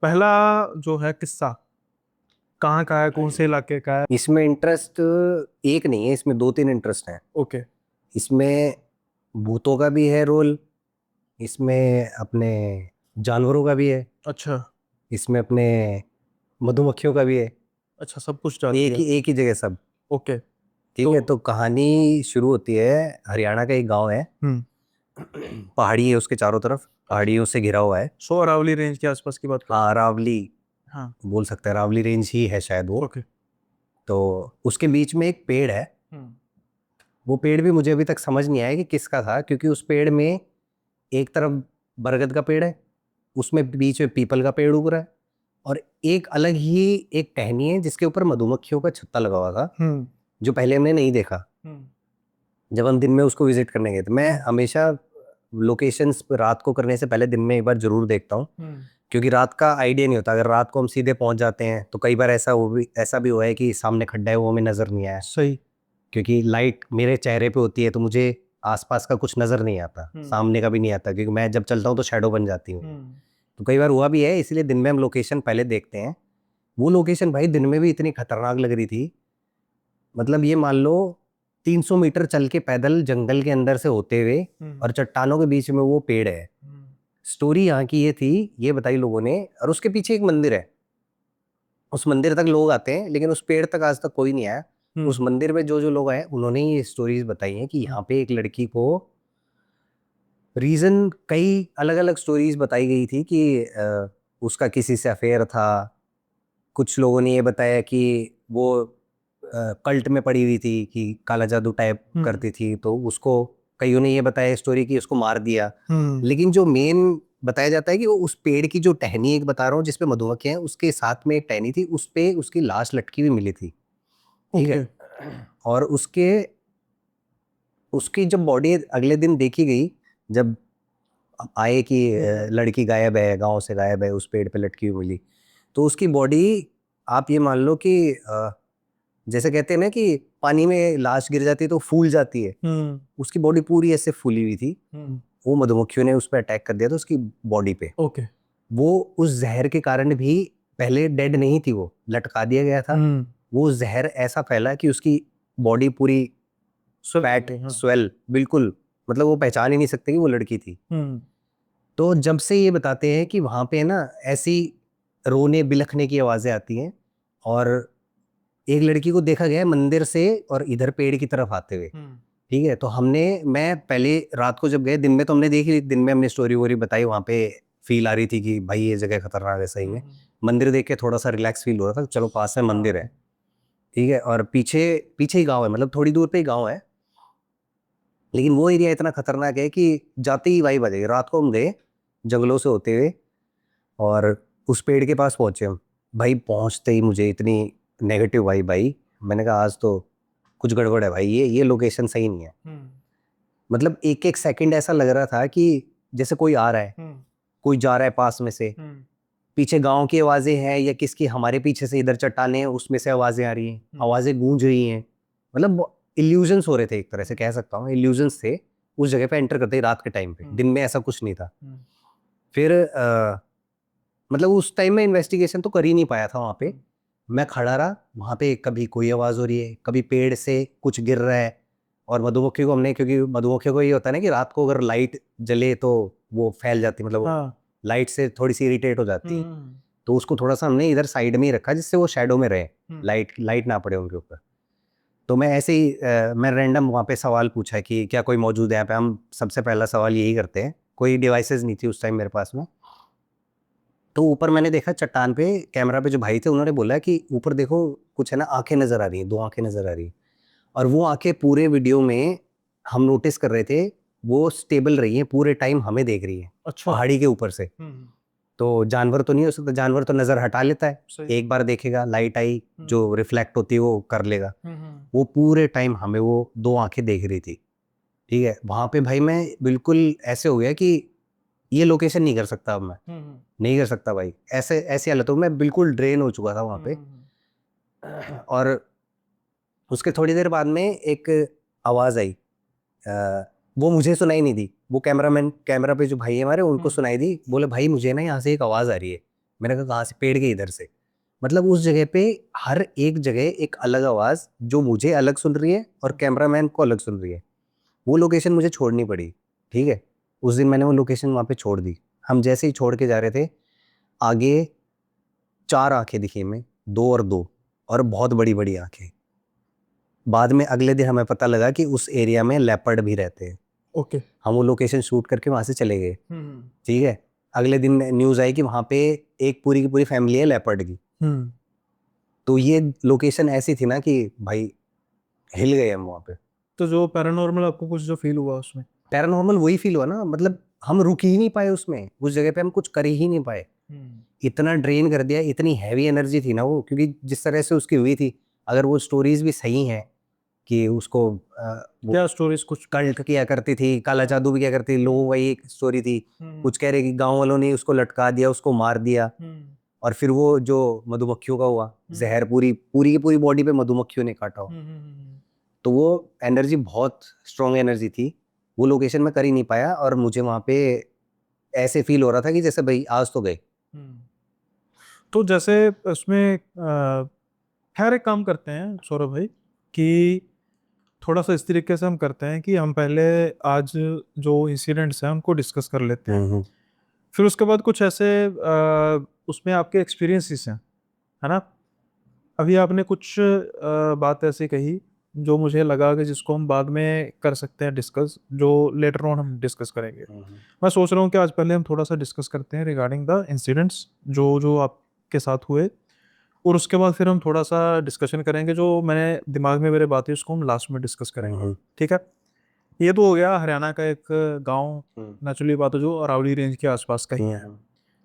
पहला जो है किस्सा कहाँ का है, कौन से इलाके का है? इसमें इंटरेस्ट एक नहीं है, इसमें दो तीन इंटरेस्ट हैं। ओके। इसमें भूतों का भी है रोल, इसमें अपने जानवरों का भी है, अच्छा। इसमें अपने मधुमक्खियों का भी है। अच्छा, सब कुछ डाल दिया। एक ही जगह सब। ओके। ठीक तो है, तो कहानी शुरू होती है। हरियाणा का एक गांव है, हम्म। पहाड़ी है उसके चारों तरफ, अच्छा, पहाड़ियों से घिरा हुआ है। सो अरावली रेंज के आसपास की बात कर रहे हाँ, अरावली हैं? हाँ। बोल सकते हैं, अरावली रेंज ही है शायद वो। ओके। तो उसके बीच में एक पेड़ है। हम्म। वो पेड़ भी मुझे अभी तक समझ नहीं आया कि किसका था, क्योंकि उस पेड़ में एक तरफ बरगद का पेड़ है, उसमें बीच में पीपल का पेड़ उग रहा है, और एक अलग ही एक टहनी है जिसके ऊपर मधुमक्खियों का छत्ता लगा हुआ था, हम्म। जो पहले हमने नहीं देखा। हम्म। जब हम दिन में उसको विजिट करने गए थे, मैं हमेशा लोकेशंस रात को करने से पहले दिन में एक बार जरूर देखता हूँ, हम्म। क्योंकि रात का आइडिया नहीं होता। अगर रात को हम सीधे पहुंच जाते हैं तो कई बार ऐसा भी हुआ है कि सामने खड्डा है, वो हमें नजर नहीं आया, सही। क्योंकि लाइट मेरे चेहरे पे होती है तो मुझे आसपास का कुछ नजर नहीं आता, हम्म। सामने का भी नहीं आता, क्योंकि मैं जब चलता हूँ तो शैडो बन जाती हूँ। हम्म। तो कई बार हुआ भी है, इसलिए दिन में हम लोकेशन पहले देखते हैं। वो लोकेशन भाई दिन में भी इतनी खतरनाक लग रही थी। मतलब ये मान लो 300 मीटर चल के पैदल जंगल के अंदर से होते हुए, हम्म। और चट्टानों के बीच में वो पेड़ है। हम्म। स्टोरी यहाँ की ये थी, ये बताई लोगों ने, और उसके पीछे एक मंदिर है। उस मंदिर तक लोग आते हैं, लेकिन उस पेड़ तक आज तक कोई नहीं आया। हम्म। उस मंदिर में जो जो लोग आए उन्होंने ये स्टोरीज बताई हैं कि यहाँ पे एक लड़की को, रीजन कई अलग अलग स्टोरीज बताई गई थी कि उसका किसी से अफेयर था। कुछ लोगों ने ये बताया कि वो कल्ट में पड़ी हुई थी, कि काला जादू टाइप हम्म। करती थी, तो उसको कईयों ने ये बताया स्टोरी कि उसको मार दिया। हम्म। लेकिन जो मेन बताया जाता है कि वो उस पेड़ की जो टहनी एक बता रहा हूँ जिसपे मधुमक्खियां हैं, उसके साथ में एक टहनी थी, उस पे उसकी लाश लटकी हुई मिली थी। ठीक ओके। है। और उसके उसकी जब बॉडी अगले दिन देखी गई, जब आए कि हम्म। लड़की गायब है, गांव से गायब है, उस पेड़ पे लटकी हुई मिली, तो उसकी बॉडी, आप ये मान लो कि जैसे कहते हैं ना कि पानी में लाश गिर जाती है तो फूल जाती है, हम्म। उसकी बॉडी पूरी ऐसे फूली हुई थी। हम्म। वो मधुमक्खियों ने उस पर अटैक कर दिया था उसकी बॉडी पे। ओके। वो उस जहर के कारण भी, पहले डेड नहीं थी, वो लटका दिया गया था। हम्म। वो जहर ऐसा फैला कि उसकी बॉडी पूरी सुन फैट गई, हाँ। स्वेल, बिल्कुल, मतलब वो पहचान ही नहीं सकते कि वो लड़की थी। हम्म। तो जब से ये बताते हैं कि वहां पे ना ऐसी रोने बिलखने की आवाजें आती हैं, और एक लड़की को देखा गया है मंदिर से और इधर पेड़ की तरफ आते हुए। हम्म। ठीक है, तो मैं पहले रात को जब गए, दिन में तो हमने देखी, दिन में हमने स्टोरी वोरी बताई, वहां पे फील आ रही थी कि भाई ये जगह खतरनाक है सही में। हम्म। मंदिर देख के थोड़ा सा रिलैक्स फील हो रहा था, चलो पास में मंदिर हाँ। है। ठीक है, और पीछे पीछे ही गांव है, मतलब थोड़ी दूर पे ही गांव है। लेकिन वो एरिया इतना खतरनाक है कि जाते ही वाई बजेगी। रात को हम गए जंगलों से होते हुए, और उस पेड़ के पास पहुंचे हम। भाई पहुंचते ही मुझे इतनी नेगेटिव वाइब आई, मैंने कहा आज तो कुछ गड़बड़ है भाई, ये लोकेशन सही नहीं है। हम्म। मतलब एक एक सेकंड ऐसा लग रहा था कि जैसे कोई आ रहा है, हम्म। कोई जा रहा है पास में से, हम्म। पीछे गांव की आवाजें हैं या किसकी, हमारे पीछे से इधर चट्टाने हैं उसमें से आवाजें आ रही हैं, हम्म। आवाजें गूंज रही हैं। मतलब इल्यूजन्स हो रहे थे, एक तरह से कह सकता हूँ इल्यूजन्स थे उस जगह पे एंटर करते ही रात के टाइम पे। हम्म। दिन में ऐसा कुछ नहीं था। हम्म। फिर मतलब उस टाइम में इन्वेस्टिगेशन तो कर ही नहीं पाया था वहां पे। हम्म। मैं खड़ा रहा वहां पे, कभी कोई आवाज हो रही है, कभी पेड़ से कुछ गिर रहा है। और मधुमक्खी को हमने, क्योंकि मधुमक्खियों को ये होता है ना कि रात को अगर लाइट जले तो वो फैल जाती, मतलब हाँ। लाइट से थोड़ी सी इरिटेट हो जाती है। हम्म। तो उसको थोड़ा सा हमने इधर साइड में ही रखा जिससे वो शैडो में रहे, हम्म। लाइट लाइट ना पड़े उनके ऊपर। तो मैं ऐसे ही मैं रैंडम वहाँ पे सवाल पूछा कि क्या कोई मौजूद है यहाँ पे। हम सबसे पहला सवाल यही करते हैं, कोई डिवाइसेस नहीं थी उस टाइम मेरे पास में। तो ऊपर मैंने देखा चट्टान पे, कैमरा पे जो भाई थे उन्होंने बोला कि ऊपर देखो कुछ है ना, आंखें नजर आ रही हैं, दो आंखें नजर आ रही हैं। और वो आंखें पूरे वीडियो में हम नोटिस कर रहे थे, वो स्टेबल रही हैं पूरे टाइम, हमें देख रही है अच्छा। पहाड़ी के ऊपर से। हम्म। तो जानवर तो नहीं हो सकता, जानवर तो नजर हटा लेता है, सही। एक बार देखेगा लाइट आई हम्म। जो रिफ्लेक्ट होती है वो कर लेगा। हम्म। वो पूरे टाइम हमें वो दो आंखें देख रही थी। ठीक है, वहां पे भाई मैं बिल्कुल ऐसे हो गया कि ये लोकेशन नहीं कर सकता अब मैं, हम्म। नहीं कर सकता भाई। ऐसे ऐसी हालत हो, मैं बिल्कुल ड्रेन हो चुका था वहां पे। हम्म। और उसके थोड़ी देर बाद में एक आवाज आई। अ, वो मुझे सुनाई नहीं दी, वो कैमरामैन, कैमरा पे जो भाई है हमारे, उनको हम्म। सुनाई दी। बोले भाई मुझे ना यहाँ से एक आवाज आ रही है। मैंने कहा कहाँ से? पेड़ के इधर से। मतलब उस जगह पे हर एक जगह एक अलग आवाज़, जो मुझे अलग सुन रही है और कैमरामैन को अलग सुन रही है। वो लोकेशन मुझे छोड़नी पड़ी, ठीक है। उस दिन मैंने वो लोकेशन वहाँ पे छोड़ दी। हम जैसे ही छोड़ के जा रहे थे, आगे 4 आंखें दिखी हमें, 2 और 2, और बहुत बड़ी बड़ी आंखें। बाद में अगले दिन हमें पता लगा कि उस एरिया में लेपर्ड भी रहते हैं। ओके। हम वो लोकेशन शूट करके वहाँ से चले गए, ठीक है। अगले दिन न्यूज़ आई कि वहाँ पे एक पूरी की पूरी फैमिली है लेपर्ड की। तो ये लोकेशन ऐसी थी ना कि भाई हिल गए हम वहाँ पे। तो जो पैरानॉर्मल आपको कुछ जो फील हुआ उसमें? पैरानॉर्मल वही फील हुआ ना, मतलब हम रुक ही नहीं पाए उसमें, उस जगह पे हम कुछ कर ही नहीं पाए। इतना ड्रेन कर दिया, इतनी हैवी एनर्जी थी ना वो, क्योंकि जिस तरह से उसकी हुई थी, अगर वो स्टोरीज भी सही हैं कि उसको वो क्या स्टोरीज कुछ? कल्ट किया करती थी, काला जादू भी किया करती थी, लोगों वही एक स्टोरी थी। कुछ कह रहे कि गांव वालों ने उसको लटका दिया, उसको मार दिया, और फिर वो जो मधुमक्खियों का हुआ जहर, पूरी पूरी की पूरी बॉडी पे मधुमक्खियों ने काटा हो। तो वो एनर्जी बहुत स्ट्रॉन्ग एनर्जी थी। वो लोकेशन में कर ही नहीं पाया, और मुझे वहाँ पे ऐसे फील हो रहा था कि जैसे भाई आज तो गए। तो जैसे उसमें खैर एक काम करते हैं सौरभ भाई कि थोड़ा सा इस तरीके से हम करते हैं कि हम पहले आज जो इंसिडेंट्स हैं उनको डिस्कस कर लेते हैं, फिर उसके बाद कुछ ऐसे उसमें आपके एक्सपीरियंसेस हैं, है ना। अभी आपने कुछ बात ऐसी कही जो मुझे लगा कि जिसको हम बाद में कर सकते हैं डिस्कस, जो लेटर ऑन हम डिस्कस करेंगे। मैं सोच रहा हूँ कि आज पहले हम थोड़ा सा डिस्कस करते हैं रिगार्डिंग द इंसिडेंट्स जो जो आपके साथ हुए, और उसके बाद फिर हम थोड़ा सा डिस्कशन करेंगे जो मैंने दिमाग में मेरे बात है उसको हम लास्ट में डिस्कस करेंगे, ठीक है। ये तो हो गया हरियाणा का एक गांव, नेचुरली बात है जो अरावली रेंज के आसपास का ही है।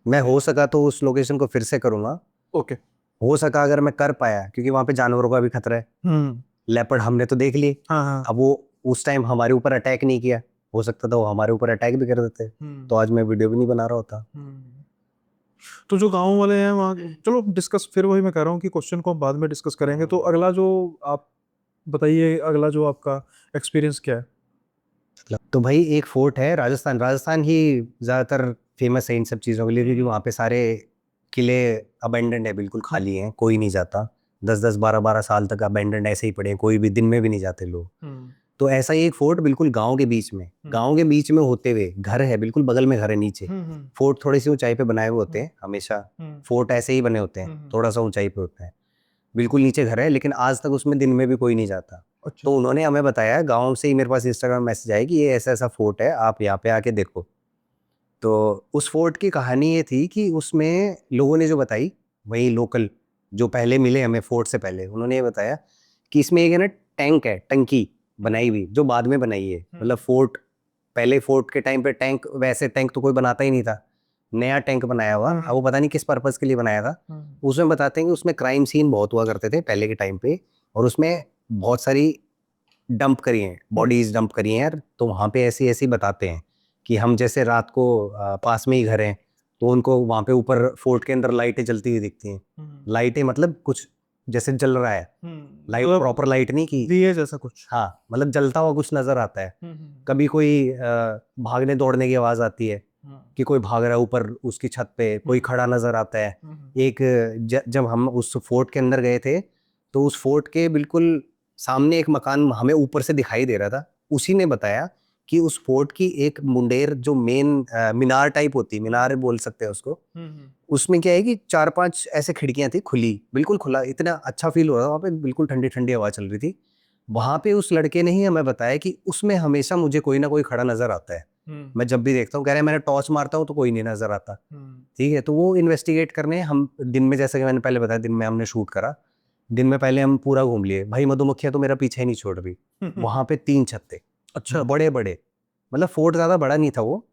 मैं हो सका तो उस लोकेशन को फिर से करूंगा। ओके। हो सका अगर मैं कर पाया, क्योंकि वहां पे जानवरों का भी खतरा है। लेपर्ड हमने तो देख लिए, हाँ हाँ। अब वो उस टाइम हमारे ऊपर अटैक नहीं किया, हो सकता था वो हमारे ऊपर अटैक भी कर देते, तो आज मैं वीडियो भी नहीं बना रहा होता। तो जो गांव वाले हैं वहाँ, चलो डिस्कस, फिर वही मैं कह रहा हूँ कि क्वेश्चन को हम बाद में डिस्कस करेंगे। तो अगला जो आप बताइए, अगला जो आपका एक्सपीरियंस क्या है? तो भाई एक फोर्ट है, राजस्थान, राजस्थान ही ज़्यादातर फेमस है इन सब चीज़ों के लिए, क्योंकि वहाँ पे सारे किले अबेंडेंड है, बिल्कुल खाली हैं, कोई नहीं जाता। 10-10, 12-12 साल तक अबेंडेंड ऐसे ही पड़े हैं, कोई भी दिन में भी नहीं जाते लोग। तो ऐसा ही एक फोर्ट बिल्कुल गांव के बीच में, गांव के बीच में होते हुए घर है, बिल्कुल बगल में घर है नीचे। फोर्ट थोड़ी सी ऊंचाई पे बनाए हुए होते हैं हमेशा, फोर्ट ऐसे ही बने होते हैं, थोड़ा सा ऊंचाई पे होता है, बिल्कुल नीचे घर है, लेकिन आज तक उसमें दिन में भी कोई नहीं जाता। अच्छा। तो उन्होंने हमें बताया, गांव से ही मेरे पास इंस्टाग्राम मैसेज आया कि ये ऐसा ऐसा फोर्ट है, आप यहाँ पे आके देखो। तो उस फोर्ट की कहानी ये थी कि उसमें लोगों ने जो बताई, वही लोकल जो पहले मिले हमें फोर्ट से पहले, उन्होंने ये बताया कि इसमें एक है ना टैंक है, टंकी बनाई हुई, जो बाद में बनाई है। मतलब फोर्ट, पहले फोर्ट के टाइम पे टैंक, वैसे टैंक तो कोई बनाता ही नहीं था, नया टैंक बनाया हुआ। अब वो पता नहीं किस पर्पज के लिए बनाया था। उसमें बताते हैं कि उसमें क्राइम सीन बहुत हुआ करते थे पहले के टाइम पे, और उसमें बहुत सारी डंप करी हैं, बॉडीज डंप करी हैं यार। तो वहाँ पे ऐसी ऐसी बताते हैं कि हम जैसे रात को पास में ही घर हैं, तो उनको वहाँ पे ऊपर फोर्ट के अंदर लाइटें जलती हुई दिखती हैं। लाइटें मतलब कुछ जैसे जल रहा है, लाइट मतलब प्रॉपर लाइट नहीं की, दिए जैसा कुछ। हाँ मतलब जलता हुआ कुछ नजर आता है। कभी कोई भागने दौड़ने की आवाज आती है कि कोई भाग रहा है ऊपर उसकी छत पे, कोई खड़ा नजर आता है। एक जब हम उस फोर्ट के अंदर गए थे, तो उस फोर्ट के बिल्कुल सामने एक मकान हमें ऊपर से दिखाई दे रहा था। उसी ने बताया कि उस फोर्ट की एक मुंडेर, जो मेन मीनार टाइप होती है, मीनार बोल सकते हैं उसको, उसमें क्या है कि 4-5 ऐसे खिड़कियां थी खुली, बिल्कुल खुला, इतना अच्छा फील हो रहा था वहाँ पे, बिल्कुल ठंडी ठंडी हवा चल रही थी। वहां पे उस लड़के ने ही हमें बताया कि उसमें हमेशा मुझे कोई ना कोई खड़ा नजर आता है। मैं जब भी देखता हूँ, कह रहे हैं मैंने टॉर्च मारता हूँ तो कोई नहीं नजर आता। ठीक है, तो वो इन्वेस्टिगेट करने हम दिन में, जैसे कि मैंने पहले बताया, दिन में हमने शूट करा। दिन में पहले हम पूरा घूम लिए भाई, मधुमक्खियां तो मेरा पीछे ही नहीं छोड़ रही। वहां पे 3 छत थे, अच्छा। बड़े बड़े, मतलब फोर्ट ज्यादा बड़ा नहीं था वो।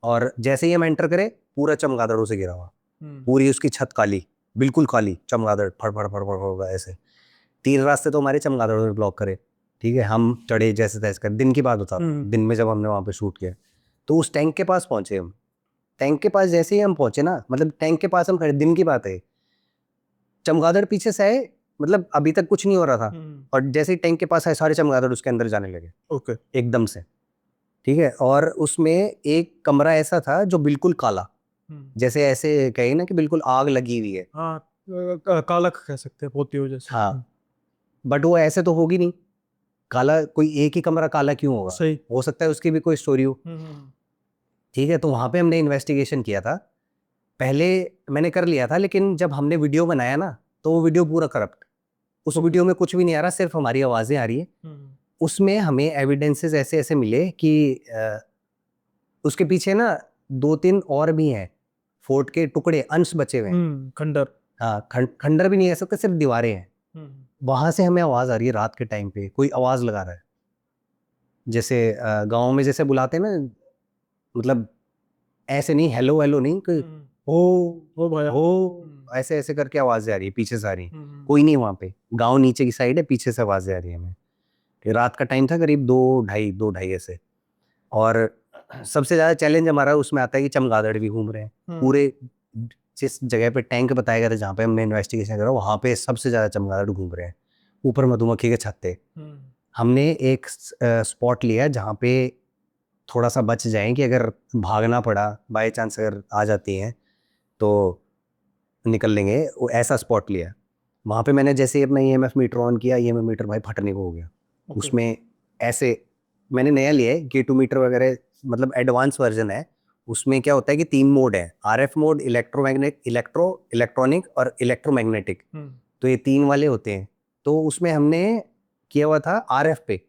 और जैसे ही हम एंटर करे, पूरा चमगादड़ों से घिरा हुआ, पूरी उसकी छत काली, बिल्कुल काली, चमगादड़ फड़ फड़ फड़ फड़ फड़ ऐसे। 3 रास्ते तो हमारे चमगादड़ों ने ब्लॉक करे। ठीक है, हम चढ़े जैसे तैसे कर, दिन की बात बता रहा हूँ, दिन में जब हमने वहाँ पे शूट किया। तो उस टैंक के पास पहुंचे हम। टैंक के पास जैसे ही हम पहुंचे ना, मतलब टैंक के पास हम खड़े, दिन की बात है, चमगादड़ पीछे से आए, मतलब अभी तक कुछ नहीं हो रहा था, और जैसे ही टैंक के पास आए, सारे चमगादड़ उसके अंदर जाने लगे। ओके। एकदम से। ठीक है, और उसमें एक कमरा ऐसा था जो बिल्कुल काला, जैसे ऐसे कहे ना कि बिल्कुल आग लगी हुई है। हाँ, कालक कह सकते हैं, पोती हो जैसे। हाँ, बट वो ऐसे तो होगी नहीं। काला कोई एक ही कमरा काला क्यों होगा? सही। हो सकता है उसकी भी कोई स्टोरी हो। ठीक है, तो वहां पे हमने इन्वेस्टिगेशन किया था। पहले मैंने कर लिया था, लेकिन जब हमने वीडियो बनाया ना, तो वो वीडियो पूरा करप्ट। उस वीडियो में कुछ भी नहीं आ रहा, सिर्फ हमारी आवाजें आ रही है। उसमें हमें एविडेंसेस ऐसे ऐसे मिले कि उसके पीछे ना 2-3 और भी हैं, फोर्ट के टुकड़े, अंश बचे हुए हैं। खंडर। हाँ, खंडर भी नहीं है सकते, सिर्फ दीवारें हैं। वहां से हमें आवाज आ रही है रात के टाइम पे, कोई आवाज लगा रहा है। जैसे गांव में जैसे बुलाते हैं ना, मतलब ऐसे नहीं, हेलो हेलो नहीं, कोई ओ भाई, हो ऐसे ऐसे करके आवाजें आ रही है, पीछे से आ रही है। कोई नहीं वहां पे, गांव नीचे की साइड है, पीछे से आवाजें आ रही है हमें। रात का टाइम था, करीब 2-2:30 ऐसे। और सबसे ज्यादा चैलेंज हमारा उसमें आता है कि चमगादड़ भी घूम रहे हैं पूरे। जिस जगह पे टैंक बताया गया था, जहाँ पे हमने इन्वेस्टिगेशन करा, वहां पे सबसे ज्यादा चमगादड़ घूम रहे हैं ऊपर मधुमक्खी के छत्ते। हमने एक स्पॉट लिया जहाँ पे थोड़ा सा बच जाए, कि अगर भागना पड़ा बाय चांस, अगर आ जाती हैं तो निकल लेंगे, वो ऐसा स्पॉट लिया। वहाँ पे मैंने जैसे ही अपना EMF मीटर ऑन किया, EMF मीटर भाई फटने को हो गया। उसमें ऐसे मैंने नया लिया है, K2 मीटर वगैरह, मतलब एडवांस वर्जन है। उसमें क्या होता है कि 3 मोड है, RF मोड, इलेक्ट्रॉनिक और इलेक्ट्रोमैग्नेटिक। तो ये 3 वाले होते हैं। तो उसमें हमने किया हुआ था RF पे।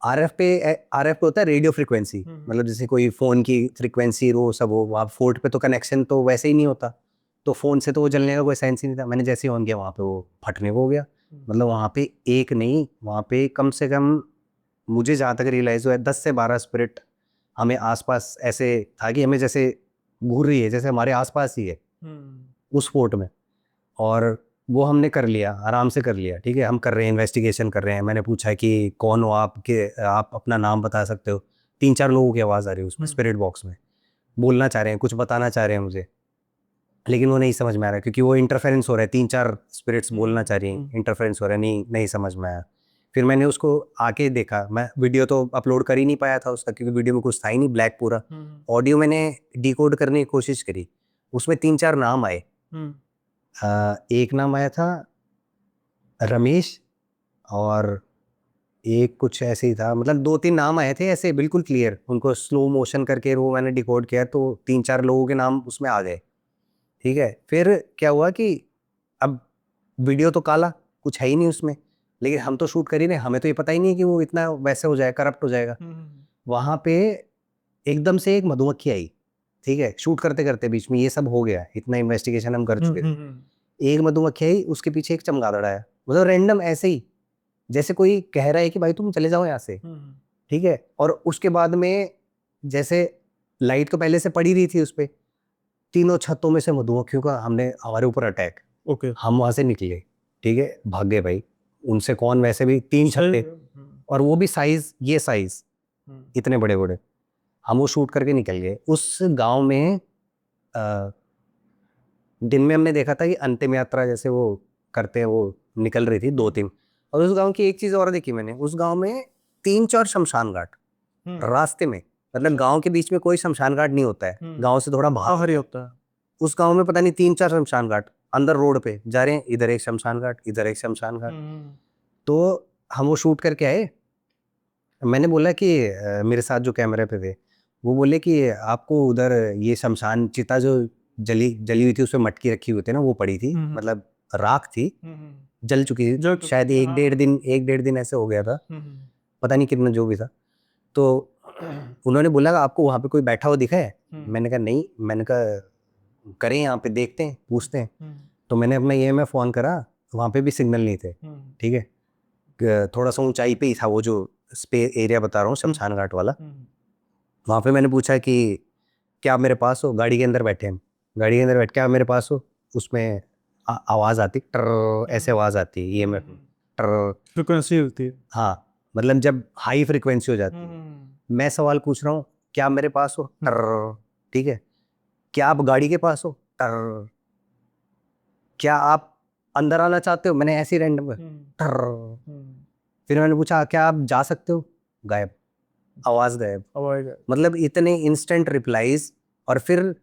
RF पे होता है रेडियो फ्रिक्वेंसी, मतलब जैसे कोई फोन की फ्रिक्वेंसी वो सब हो। वहाँ फोर्ट पे तो कनेक्शन तो वैसे ही नहीं होता, तो फोन से तो वो जलने का कोई सेंस ही नहीं था। मैंने जैसे ही ऑन किया, वहाँ पे वो फटने को हो गया। मतलब वहाँ पे एक नहीं, वहाँ पे कम से कम, मुझे जहाँ तक रियलाइज हुआ है, 10 से 12 स्पिरिट हमें आसपास ऐसे था कि हमें जैसे घूर रही है, जैसे हमारे आसपास ही है उस फोर्ट में। और वो हमने कर लिया, आराम से कर लिया। ठीक है, हम कर रहे हैं, इन्वेस्टिगेशन कर रहे हैं। मैंने पूछा कि कौन हो आप, के आप अपना नाम बता सकते हो? 3-4 लोगों की आवाज़ आ रही है उसमें स्पिरिट बॉक्स में, बोलना चाह रहे हैं, कुछ बताना चाह रहे हैं मुझे, लेकिन वो नहीं समझ में आ रहा है, क्योंकि वो इंटरफेरेंस हो रहा है। 3-4 स्पिरिट्स बोलना चाह रही हैं, इंटरफेरेंस हो रहा है, नहीं समझ में आया। फिर मैंने उसको आके देखा। मैं वीडियो तो अपलोड कर ही नहीं पाया था उसका, क्योंकि वीडियो में कुछ था ही नहीं, ब्लैक पूरा। ऑडियो मैंने डिकोड करने की कोशिश करी, उसमें 3-4 नाम आए। एक नाम आया था रमेश, और एक कुछ ऐसे ही था, मतलब 2-3 नाम आए थे ऐसे बिल्कुल क्लियर। उनको स्लो मोशन करके वो मैंने डिकोड किया, तो 3-4 लोगों के नाम उसमें आ गए। ठीक है, फिर क्या हुआ कि अब वीडियो तो काला, कुछ है ही नहीं उसमें, लेकिन हम तो शूट कर ही रहे, हमें तो ये पता ही नहीं कि वो इतना वैसे हो जाएगा, करप्ट हो जाएगा। वहां पे एकदम से एक मधुमक्खी आई। ठीक है, शूट करते करते बीच में ये सब हो गया, इतना इन्वेस्टिगेशन हम कर चुके थे। एक मधुमक्खी आई, उसके पीछे एक चमगादड़ आया, मतलब रैंडम ऐसे ही, जैसे कोई कह रहा है कि भाई तुम चले जाओ यहाँ से। ठीक है, और उसके बाद में जैसे लाइट तो पहले से पड़ी रही थी उस पे, तीनों छतों में से मधुमक्खियों का हमने, हमारे ऊपर अटैक। हम वहां से निकले, ठीक है, भाग गए भाई। उनसे कौन, वैसे भी 3 छत्ते, और वो भी साइज, ये साइज इतने बड़े बड़े। हम वो शूट करके निकल गए उस गांव में। दिन में हमने देखा था कि अंतिम यात्रा जैसे वो करते हैं, वो निकल रही थी 2-3। और उस गांव की एक चीज और देखी मैंने, उस गांव में 3-4 शमशान घाट रास्ते में। मतलब गांव के बीच में कोई शमशान घाट नहीं होता है, गांव से थोड़ा बाहर ही होता है। उस गांव में पता नहीं 3-4 शमशान घाट अंदर रोड पे जा रहे हैं, इधर एक शमशान घाट, इधर एक शमशान घाट। तो हम वो शूट करके आए। मैंने बोला कि मेरे साथ जो कैमरे पे थे, वो बोले कि आपको उधर ये शमशान चिता जो जली जली हुई थी, उसमें मटकी रखी हुई थी ना, वो पड़ी थी, मतलब राख थी, जल चुकी थी शायद 1-1.5 दिन ऐसे हो गया था, पता नहीं कितना जो भी था। तो उन्होंने बोला आपको वहाँ पे कोई बैठा हुआ दिखा है? मैंने कहा नहीं। मैंने कहा करें यहाँ पे, देखते हैं, पूछते हैं। तो मैंने अपना EMF ऑन करा, वहाँ पे भी सिग्नल नहीं थे। ठीक है, थोड़ा सा ऊंचाई पे ही था वो जो स्पेस एरिया बता रहा हूँ, शमशान घाट वाला। वहाँ पे मैंने पूछा कि क्या आप मेरे पास हो? गाड़ी के अंदर बैठे हैं, गाड़ी के अंदर बैठ के आप मेरे पास हो? उसमें आवाज़ आती, टर ऐसे आवाज़ आती है, EMF टर फ्रिक्वेंसी होती है। हाँ, मतलब जब हाई फ्रिक्वेंसी हो जाती है। मैं सवाल पूछ रहा हूँ, क्या आप मेरे पास हो? टर। ठीक है, क्या आप गाड़ी के पास हो? टर। क्या आप अंदर आना चाहते हो? मैंने ऐसी रैंडम टर। फिर मैंने पूछा क्या आप जा सकते हो? गायब, आवाज गायब। मतलब इतने इंस्टेंट रिप्लाईज। और फिर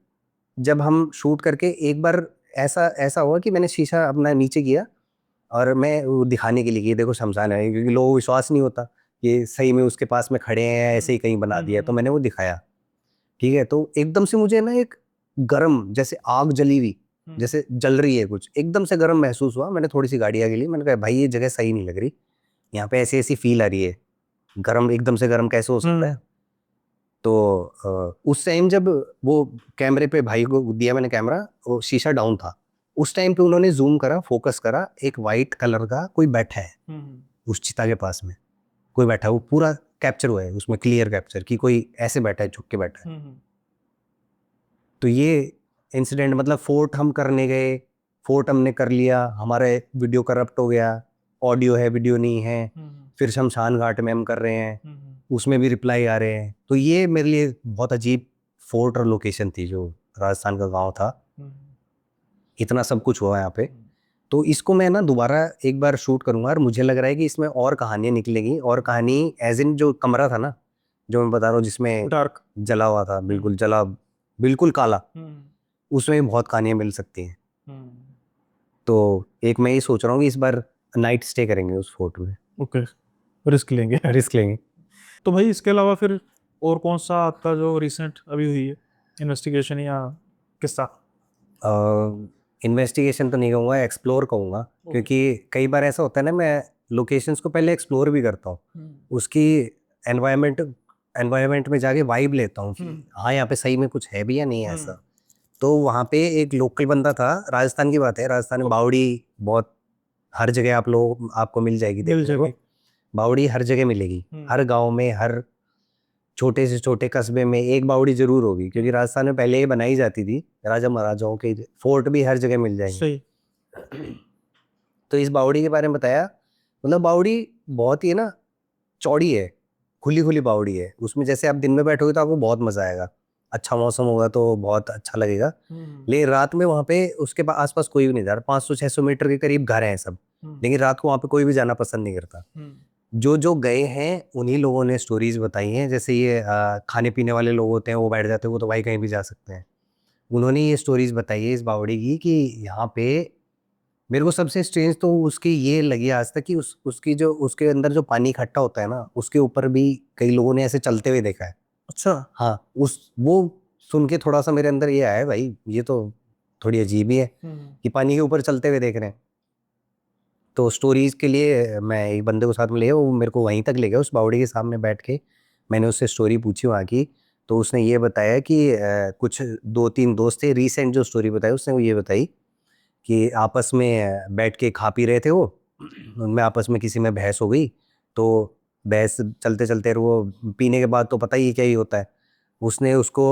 जब हम शूट करके एक बार ऐसा ऐसा हुआ कि मैंने शीशा अपना नीचे किया और मैं वो दिखाने के लिए कि ये देखो शमशान है, क्योंकि लोगों को विश्वास नहीं होता कि सही में उसके पास में खड़े हैं, ऐसे ही कहीं बना दिया। तो मैंने वो दिखाया, ठीक है। तो एकदम से मुझे ना एक गरम, जैसे आग जली हुई, जैसे जल रही है कुछ, एकदम से गर्म महसूस हुआ। मैंने थोड़ी सी गाड़ी आगे ली, मैंने कहा भाई ये जगह सही नहीं लग रही, यहाँ पे ऐसी ऐसी फील आ रही है, गरम एकदम से गरम कैसे हो सकता है। तो उस टाइम जब वो कैमरे पे भाई को दिया मैंने कैमरा, वो शीशा डाउन था, उस टाइम पे उन्होंने जूम करा, फोकस करा, एक वाइट कलर का कोई बैठा है उस चिता के पास में, कोई बैठा है, वो पूरा कैप्चर हुआ है उसमें, क्लियर कैप्चर कि कोई ऐसे बैठा है, झुक के बैठा है। तो ये इंसिडेंट, मतलब फोर्ट हम करने गए, फोर्ट हमने कर लिया, हमारा वीडियो करप्ट हो गया, ऑडियो है वीडियो नहीं है, फिर शमशान घाट में हम कर रहे हैं, उसमें भी रिप्लाई आ रहे हैं। तो ये मेरे लिए बहुत अजीब फोर्ट और लोकेशन थी, जो राजस्थान का गांव था। इतना सब कुछ हुआ यहाँ पे। तो इसको मैं ना दोबारा एक बार शूट करूंगा, और मुझे लग रहा है कि इसमें और कहानियां निकलेगी, और कहानी एज इन जो कमरा था ना, जो मैं बता रहा हूँ, जिसमें डार्क जला हुआ था, बिल्कुल जला, बिल्कुल काला, उसमें भी बहुत कहानियां मिल सकती हैं। तो एक मैं ये सोच रहा हूँ कि इस बार नाइट स्टे करेंगे उस फोर्ट में। ओके, रिस्क लेंगे। रिस्क लेंगे। तो भाई इसके अलावा फिर और कौन सा आपका जो रिसेंट अभी हुई है इन्वेस्टिगेशन या किस्सा? इन्वेस्टिगेशन तो नहीं कहूँगा, एक्सप्लोर कहूँगा, क्योंकि कई बार ऐसा होता है ना, मैं लोकेशंस को पहले एक्सप्लोर भी करता हूँ, उसकी एनवायरनमेंट में जाके वाइब लेता हूँ कि हाँ यहाँ पे सही में कुछ है भी या नहीं है ऐसा। तो वहाँ पे एक लोकल बंदा था, राजस्थान की बात है, राजस्थान में बावड़ी बहुत हर जगह आपको मिल जाएगी देखने को। बावड़ी हर जगह मिलेगी, हर गांव में, हर छोटे से छोटे कस्बे में एक बावड़ी जरूर होगी, क्योंकि राजस्थान में पहले ये बनाई जाती थी, राजा महाराजाओं के फोर्ट भी हर जगह मिल जाएंगे। सही। तो इस बावड़ी के बारे में बताया, मतलब बावड़ी बहुत ही ना चौड़ी है, खुली खुली बावड़ी है, उसमें जैसे आप दिन में बैठोगे तो आपको बहुत मजा आएगा, अच्छा मौसम होगा तो बहुत अच्छा लगेगा। लेकिन रात में वहाँ पे उसके आसपास कोई भी नहीं जा रहा, 500-600 मीटर के करीब घर हैं सब, लेकिन रात को वहाँ पे कोई भी जाना पसंद नहीं करता। जो जो गए हैं उन्हीं लोगों ने स्टोरीज बताई हैं, जैसे ये खाने पीने वाले लोग होते हैं, वो बैठ जाते हैं, वो तो भाई कहीं भी जा सकते हैं। उन्होंने ये स्टोरीज बताई है इस बावड़ी की, कि यहाँ पे मेरे को सबसे स्ट्रेंज तो उसकी ये लगी आज तक कि उसकी जो उसके अंदर जो पानी इकट्ठा होता है ना, उसके ऊपर भी कई लोगों ने ऐसे चलते हुए देखा है। अच्छा। हाँ, उस वो सुन के थोड़ा सा मेरे अंदर ये आया है, भाई ये तो थोड़ी अजीब ही है कि पानी के ऊपर चलते हुए देख रहे हैं। तो स्टोरीज के लिए मैं एक बंदे को साथ में ले, वो मेरे को वहीं तक ले गया, उस बावड़ी के सामने बैठ के मैंने उससे स्टोरी पूछी वहाँ की। तो उसने ये बताया कि कुछ 2-3 दोस्त थे, रिसेंट जो स्टोरी बताई उसने वो ये बताई कि आपस में बैठ के खा पी रहे थे वो, उनमें आपस में किसी में बहस हो गई। तो बहस चलते चलते वो पीने के बाद तो पता ही क्या ही होता है, उसने उसको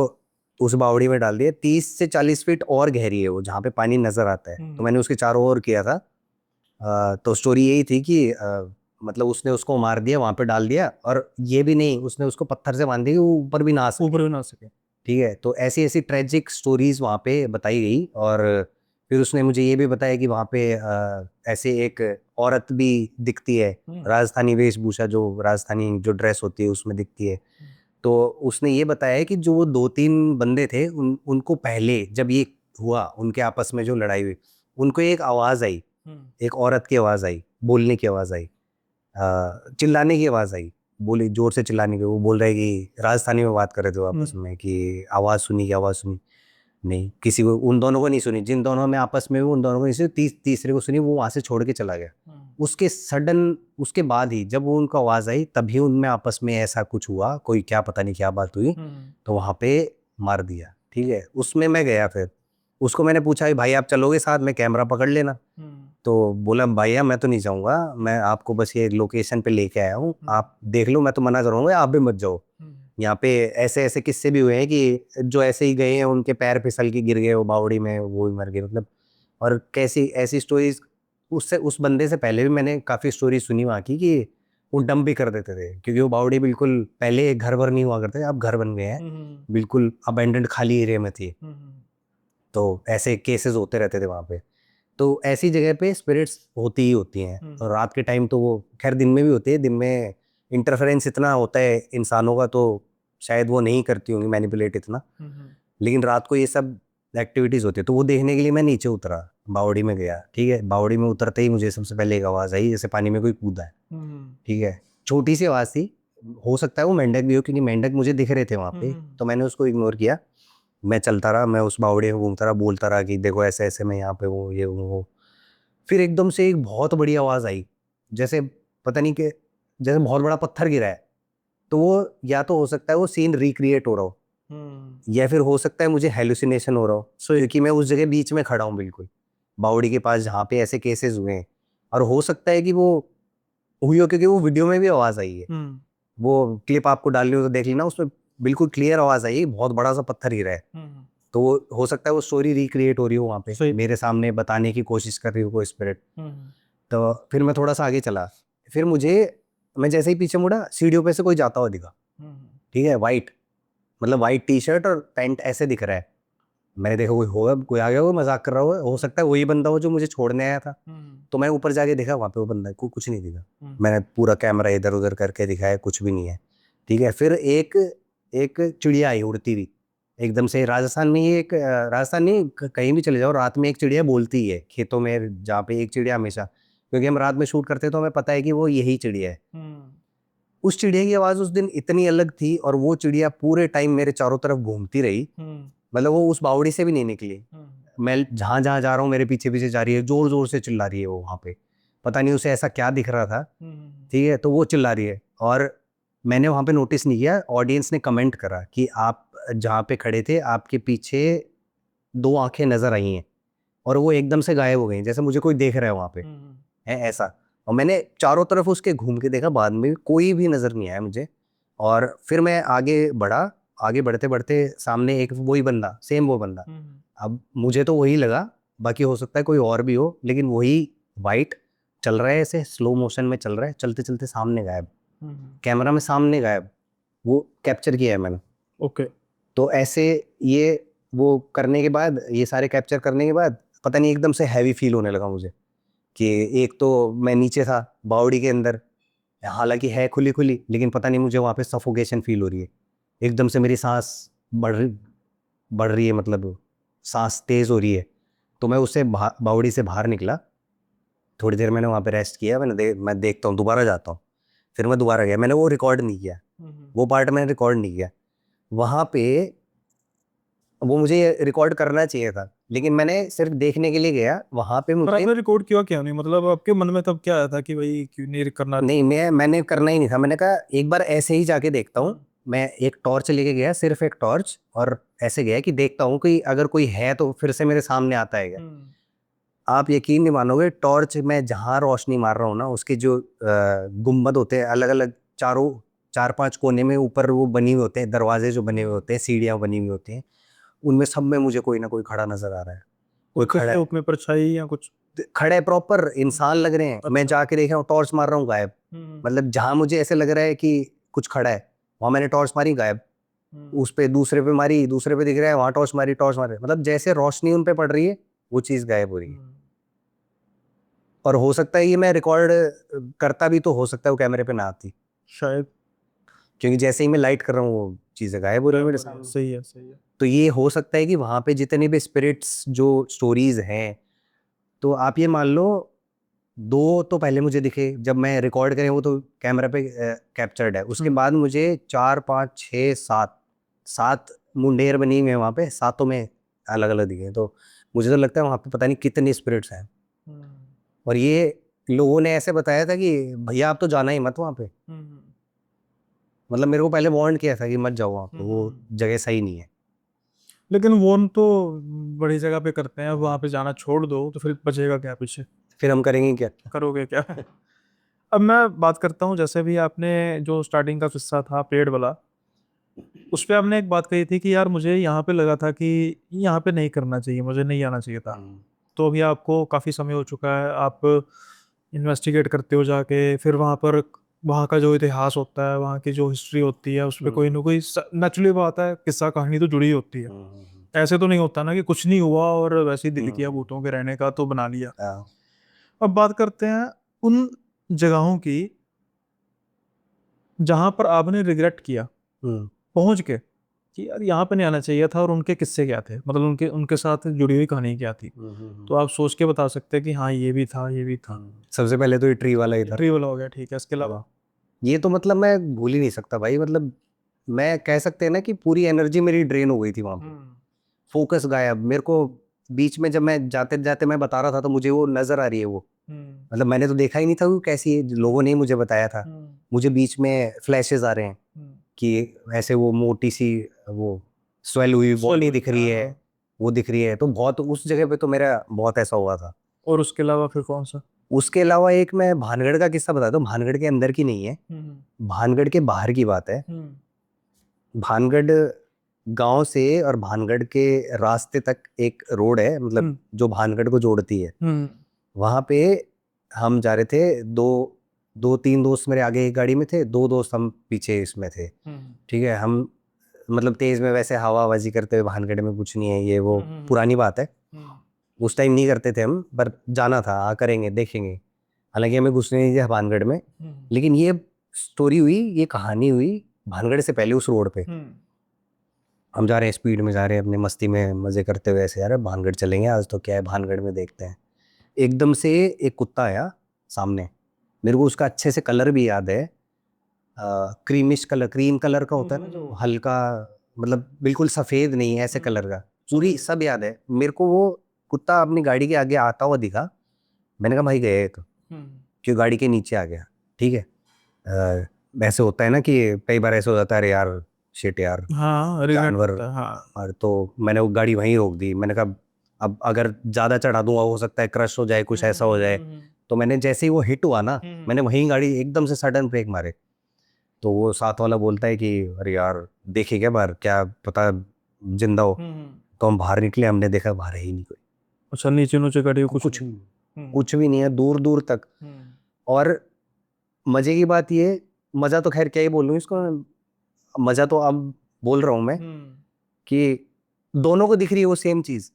उस बावड़ी में डाल दिया। 30 से 40 फीट और गहरी है वो, जहाँ पे पानी नजर आता है। तो मैंने उसके चारों ओर किया था। तो स्टोरी यही थी कि मतलब उसने उसको मार दिया, वहां पे डाल दिया, और ये भी नहीं, उसने उसको पत्थर से बांध दिया कि वो ऊपर भी ना आ सके। ठीक है, तो ऐसी ऐसी ट्रेजिक स्टोरीज वहाँ पे बताई गई। और फिर उसने मुझे ये भी बताया कि वहाँ पे ऐसे एक औरत भी दिखती है, राजस्थानी वेशभूषा, जो राजस्थानी जो ड्रेस होती है उसमें दिखती है। तो उसने ये बताया कि जो वो 2-3 बंदे थे, उनको पहले जब ये हुआ, उनके आपस में जो लड़ाई हुई, उनको एक आवाज आई, एक औरत की आवाज आई, बोलने की आवाज आई, चिल्लाने की आवाज आई, बोली जोर से चिल्लाने की। वो बोल रहे कि राजस्थानी में बात कर रहे थे आपस में कि आवाज सुनी, की आवाज सुनी नहीं, किसी को, उन दोनों को नहीं सुनी, जिन दोनों में आपस में उन दोनों को नहीं सुनी, तीसरे को सुनी, वो वहां से छोड़ के चला गया। उसके सडन उसके बाद ही जब वो उनको आवाज आई, तभी उनमें आपस में ऐसा कुछ हुआ, कोई क्या पता नहीं क्या बात हुई, तो वहां पे मार दिया। ठीक है, उसमें मैं गया, फिर उसको मैंने पूछा भाई आप चलोगे साथ में, कैमरा पकड़ लेना। तो बोला भैया मैं तो नहीं जाऊंगा, मैं आपको बस ये लोकेशन पे लेके आया हूँ, आप देख लो, मैं तो मना करूंगा, आप भी मत जाओ। यहाँ पे ऐसे ऐसे किस्से भी हुए हैं कि जो ऐसे ही गए हैं, उनके पैर फिसल के गिर गए वो बावड़ी में, वो भी मर गए, मतलब। और कैसी ऐसी स्टोरीज, उससे उस बंदे से पहले भी मैंने काफ़ी स्टोरी सुनी वहाँ की, कि वो डंप भी कर देते थे, क्योंकि वो बावड़ी बिल्कुल पहले घर भर नहीं हुआ करते, अब घर बन गए हैं, बिल्कुल अबेंडेंड खाली एरिया में थी। तो ऐसे केसेस होते रहते थे वहाँ पे। तो ऐसी जगह पे स्पिरिट्स होती ही होती हैं, और रात के टाइम तो वो खैर दिन में भी होती है, दिन में इंटरफेरेंस इतना होता है इंसानों का, तो शायद वो नहीं करती होंगी मैनिपुलेट इतना, लेकिन रात को ये सब एक्टिविटीज होती है, तो वो देखने के लिए मैं नीचे उतरा, बावड़ी में गया। ठीक है, बावड़ी में उतरते ही मुझे सबसे पहले एक आवाज़ आई जैसे पानी में कोई कूदा है। ठीक है, छोटी सी आवाज़ थी, हो सकता है वो मेंढक भी हो, क्योंकि मेंढक मुझे दिख रहे थे वहाँ पे। तो मैंने उसको इग्नोर किया, मैं चलता रहा, मैं उस बावड़ी में घूमता रहा, बोलता रहा कि देखो ऐसे ऐसे मैं यहाँ पे हूँ, ये हूँ वो। फिर एकदम से एक बहुत बड़ी आवाज़ आई, जैसे पता नहीं कि जैसे बहुत बड़ा पत्थर गिरा है। तो वो या तो हो सकता है वो सीन रिक्रिएट हो रहा हो, या फिर हो सकता है मुझे हेलुसिनेशन हो रहा हो, क्योंकि मैं उस जगह बीच में खड़ा हूँ बिल्कुल बावड़ी के पास जहाँ पे ऐसे केसेस हुए हैं। और हो सकता है कि वो हुई हो, क्योंकि वो वीडियो में भी आवाज़ आई है, वो क्लिप आपको डालनी हो तो देख लेना, उसमें बिल्कुल क्लियर आवाज़ आई है, बहुत बड़ा सा पत्थर गिरा है। तो हो सकता है वो स्टोरी रिक्रिएट हो रही हो वहाँ पे, मेरे सामने बताने की कोशिश कर रही हो कोई स्पिरिट। तो फिर मैं थोड़ा सा आगे चला, फिर मैं जैसे ही पीछे मुड़ा, सीढ़ियों पे से कोई जाता हुआ दिखा। ठीक है, वाइट, मतलब वाइट टी शर्ट और पैंट ऐसे दिख रहा है। मैंने देखा कोई होगा, कोई आ गया होगा, मजाक कर रहा होगा, हो सकता है वही बंदा हो जो मुझे छोड़ने आया था। तो मैं ऊपर जाके देखा, वहाँ पे वो बंदा कुछ नहीं दिखा। मैंने पूरा कैमरा इधर उधर करके दिखाया, कुछ भी नहीं है। ठीक है, फिर एक एक चिड़िया आई उड़ती हुई एकदम से। राजस्थान में ये एक राजस्थान नहीं, कहीं भी चले जाओ रात में एक चिड़िया बोलती है खेतों में, जहाँ पे एक चिड़िया हमेशा, क्योंकि हम रात में शूट करते हैं तो हमें पता है कि वो यही चिड़िया है। उस चिड़िया की आवाज़ उस दिन इतनी अलग थी, और वो चिड़िया पूरे टाइम मेरे चारों तरफ घूमती रही, मतलब वो उस बावड़ी से भी नहीं निकली। मैं जहाँ जहाँ जा रहा हूँ मेरे पीछे पीछे जा रही है, जोर जोर से चिल्ला रही है वो वहाँ पे, पता नहीं उसे ऐसा क्या दिख रहा था। ठीक है, तो वो चिल्ला रही है, और मैंने वहाँ पे नोटिस नहीं किया, ऑडियंस ने कमेंट करा कि आप जहाँ पे खड़े थे आपके पीछे 2 आंखें नजर आई हैं, और वो एकदम से गायब हो गई, जैसे मुझे कोई देख रहा है वहाँ पे, है ऐसा। और मैंने चारों तरफ उसके घूम के देखा, बाद में कोई भी नजर नहीं आया मुझे। और फिर मैं आगे बढ़ा, आगे बढ़ते बढ़ते सामने एक वही बंदा, सेम वो बंदा, अब मुझे तो वही लगा, बाकी हो सकता है कोई और भी हो, लेकिन वही वाइट चल रहा है, ऐसे स्लो मोशन में चल रहा है, चलते चलते सामने गायब, कैमरा में सामने गायब, वो कैप्चर किया है मैंने। ओके। तो ऐसे ये वो करने के बाद, ये सारे कैप्चर करने के बाद, पता नहीं एकदम से हैवी फील होने लगा मुझे, कि एक तो मैं नीचे था बावड़ी के अंदर, हालांकि है खुली खुली, लेकिन पता नहीं मुझे वहाँ पे सफोकेशन फील हो रही है, एकदम से मेरी सांस बढ़ रही है, मतलब सांस तेज हो रही है। तो मैं उससे बावड़ी से बाहर निकला, थोड़ी देर मैंने वहाँ पे रेस्ट किया, मैं देखता हूँ, दोबारा जाता हूँ। फिर मैं दोबारा गया, मैंने वो रिकॉर्ड नहीं किया, वो पार्ट मैंने रिकॉर्ड नहीं किया वहाँ पे, वो मुझे रिकॉर्ड करना चाहिए था, लेकिन मैंने सिर्फ देखने के लिए गया वहाँ पे। पर मुझे आपने रिकॉर्ड किया क्यों नहीं, मतलब आपके मन में तब क्या आया था कि भाई क्यों नहीं करना? नहीं, मैंने करना ही नहीं था, मैंने कहा एक बार ऐसे ही जाके देखता हूँ। मैं एक टॉर्च लेके गया, सिर्फ एक टॉर्च, और ऐसे गया कि देखता हूँ कि अगर कोई है तो फिर से मेरे सामने आता है क्या। आप यकीन नहीं मानोगे, टॉर्च में जहाँ रोशनी मार रहा हूँ ना, उसके जो गुम्बद होते हैं अलग अलग, चारों 4-5 कोने में ऊपर वो बनी हुए होते हैं, दरवाजे जो बने हुए होते हैं, सीढ़ियाँ बनी हुई होती हैं, उनमें सब में मुझे कोई ना कोई खड़ा नजर आ रहा है। कोई खड़ा है, उसमें परछाई या कुछ? खड़े प्रॉपर इंसान लग रहे हैं। मैं जाके देख रहा हूँ, टॉर्च मार रहा हूँ, गायब। मतलब जहां मुझे ऐसे लग रहा है कि कुछ खड़ा है, वहां मैंने टॉर्च मारी, गायब। उस पे दूसरे पे मारी, दूसरे पे दिख रहा है, वहां टॉर्च मारी, टॉर्च मारी, मतलब जैसे रोशनी उन पे पड़ रही है वो चीज गायब हो रही है। और हो सकता है ये मैं रिकॉर्ड करता भी तो हो सकता है वो कैमरे पे ना आती, शायद। क्योंकि जैसे ही मैं लाइट कर रहा हूँ वो चीजें गायब हो रही है मेरे सामने। सही है, सही है। तो ये हो सकता है कि वहां पे जितने भी स्पिरिट्स जो स्टोरीज हैं, तो आप ये मान लो 2 तो पहले मुझे दिखे जब मैं रिकॉर्ड करें, वो तो कैमरा पे कैप्चर्ड है। उसके बाद मुझे 4, 5, 6, 7 मुंडेर बनी हुई है वहाँ पे, सातों में अलग अलग दिखे। तो मुझे तो लगता है वहाँ पे पता नहीं कितने स्पिरिट्स हैं। और ये लोगों ने ऐसे बताया था कि भैया आप तो जाना ही मत वहाँ पे, मतलब मेरे को पहले वार्न किया था कि मत जाओ वहाँ पे, वो जगह सही नहीं है। लेकिन वो तो बड़ी जगह पे करते हैं, अब वहां पे जाना छोड़ दो तो फिर बचेगा क्या पीछे? फिर हम करेंगे क्या? करोगे क्या? अब मैं बात करता हूँ, जैसे भी आपने जो स्टार्टिंग का किस्सा था पेड़ वाला, उस पे आपने एक बात कही थी कि यार मुझे यहाँ पे लगा था कि यहाँ पे नहीं करना चाहिए, मुझे नहीं आना चाहिए था। तो अभी आपको काफ़ी समय हो चुका है, आप इन्वेस्टिगेट करते हो जाके, फिर वहाँ पर वहाँ का जो इतिहास होता है, वहाँ की जो हिस्ट्री होती है, उस पर कोई ना कोई नेचुरली बात है, किस्सा कहानी तो जुड़ी होती है। ऐसे तो नहीं होता ना कि कुछ नहीं हुआ और वैसे ही दिल किया भूतों के रहने का तो बना लिया। अब बात करते हैं उन जगहों की जहां पर आपने रिग्रेट किया पहुंच के, कि यार यहाँ पे नहीं आना चाहिए था, और उनके किस्से क्या थे, मतलब उनके उनके साथ जुड़ी हुई कहानी क्या थी, तो आप सोच के बता सकते हैं कि हाँ ये भी था, ये भी था। सबसे पहले तो ये ट्री वाला ही था। ट्री वाला हो गया, ठीक है, इसके अलावा? ये तो मतलब मैं भूल ही नहीं सकता भाई, मतलब मैं कह सकते हैं ना कि पूरी एनर्जी मेरी ड्रेन हो गई थी वहां पे, फोकस गायब मेरे को। बीच में जब मैं जाते जाते मैं बता रहा था तो मुझे वो नजर आ रही है वो, मतलब मैंने तो देखा ही नहीं था वो कैसी है, लोगों ने ही मुझे बताया था। मुझे बीच में फ्लैशेस आ रहे हैं कि ऐसे वो मोटी सी वो स्वेल हुई बॉडी दिख रही है, वो दिख रही है, तो बहुत उस जगह पे तो मेरा बहुत ऐसा हुआ था। और उसके अलावा फिर कौन सा? उसके अलावा एक मैं भानगढ़ का किस्सा बताता हूँ, भानगढ़ के अंदर की नहीं है, भानगढ़ के बाहर की बात है। भानगढ़ गांव से और भानगढ़ के रास्ते तक एक रोड है, मतलब जो भानगढ़ को जोड़ती है। वहां पे हम जा रहे थे, दो दो तीन दोस्त मेरे आगे एक गाड़ी में थे, दो दोस्त हम पीछे इसमें थे। ठीक है, हम मतलब तेज में वैसे हवाबाजी करते हुए, भानगढ़ में कुछ नहीं है ये वो, पुरानी बात है, उस टाइम नहीं करते थे हम, पर जाना था, करेंगे देखेंगे। हालांकि हमें घुसने नहीं दिया भानगढ़ में, लेकिन ये स्टोरी हुई, ये कहानी हुई भानगढ़ से पहले उस रोड पे। हम जा रहे हैं, स्पीड में जा रहे हैं, अपने मस्ती में मजे करते हुए, ऐसे यार भानगढ़ चलेंगे आज तो क्या है, भानगढ़ में देखते हैं। एकदम से एक कुत्ता आया सामने, मेरे को उसका अच्छे से कलर भी याद है, क्रीमिश कलर, क्रीम कलर का होता है ना, जो हल्का, मतलब बिल्कुल सफेद नहीं है ऐसे कलर का, पूरी सब याद है मेरे को। वो कुत्ता अपनी गाड़ी के आगे आता हुआ दिखा, मैंने कहा भाई गए तो, क्यों गाड़ी के नीचे आ गया। ठीक है, ऐसे होता है ना कि कई बार ऐसे हो जाता है, अरे यार शिट यार, हाँ, regret जानवर। होता है, हाँ। और तो मैंने वो गाड़ी वहीं रोक दी, मैंने कहा अब अगर ज्यादा चढ़ा दूंगा हो सकता है क्रश हो जाए, कुछ ऐसा हो जाए। तो मैंने जैसे ही वो हिट हुआ ना, मैंने वहीं गाड़ी एकदम से सडन ब्रेक मारे। तो वो साथ वाला बोलता है कि अरे यार देखिए क्या बाहर, क्या पता जिंदा हो। तो हम बाहर निकले, हमने देखा बाहर है ही नहीं कोई, अच्छा, नीचे नीचे गाड़ी कुछ कुछ भी नहीं है दूर दूर तक। और मजे की बात ये, मजा तो खैर क्या ही बोलूं इसको, मजा तो अब बोल रहा हूं मैं कि दोनों को दिख रही है वो सेम चीज,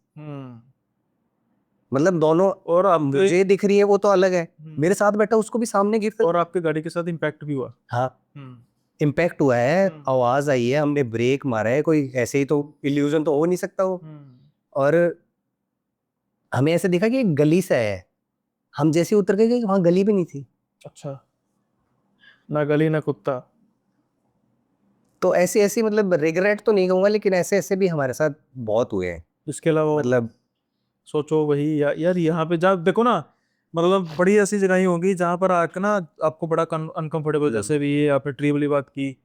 मतलब दोनों, और आप मुझे दिख रही है वो तो अलग है, मेरे साथ बैठा उसको भी सामने गिर। और आपके गाड़ी के साथ इम्पैक्ट भी हुआ? हाँ, इम्पैक्ट हुआ है, आवाज आई है, हमने ब्रेक मारा है, कोई ऐसे ही तो इल्यूजन तो हो नहीं सकता वो। और हमें ऐसे दिखा कि एक गली सा है, हम जैसे उतर के गए वहां गली भी नहीं थी। अच्छा, ना गली ना कुत्ता। तो ऐसे ऐसे मतलब रिग्रेट तो नहीं कहूंगा, लेकिन ऐसे ऐसे भी हमारे साथ बहुत हुए हैं। इसके अलावा मतलब सोचो वही यार यहाँ पे जा देखो ना, मतलब बड़ी ऐसी जगह ही होंगी जहाँ पर आके ना आपको बड़ा अनकंफर्टेबल, जैसे भी ये आपने ट्री वाली बात की,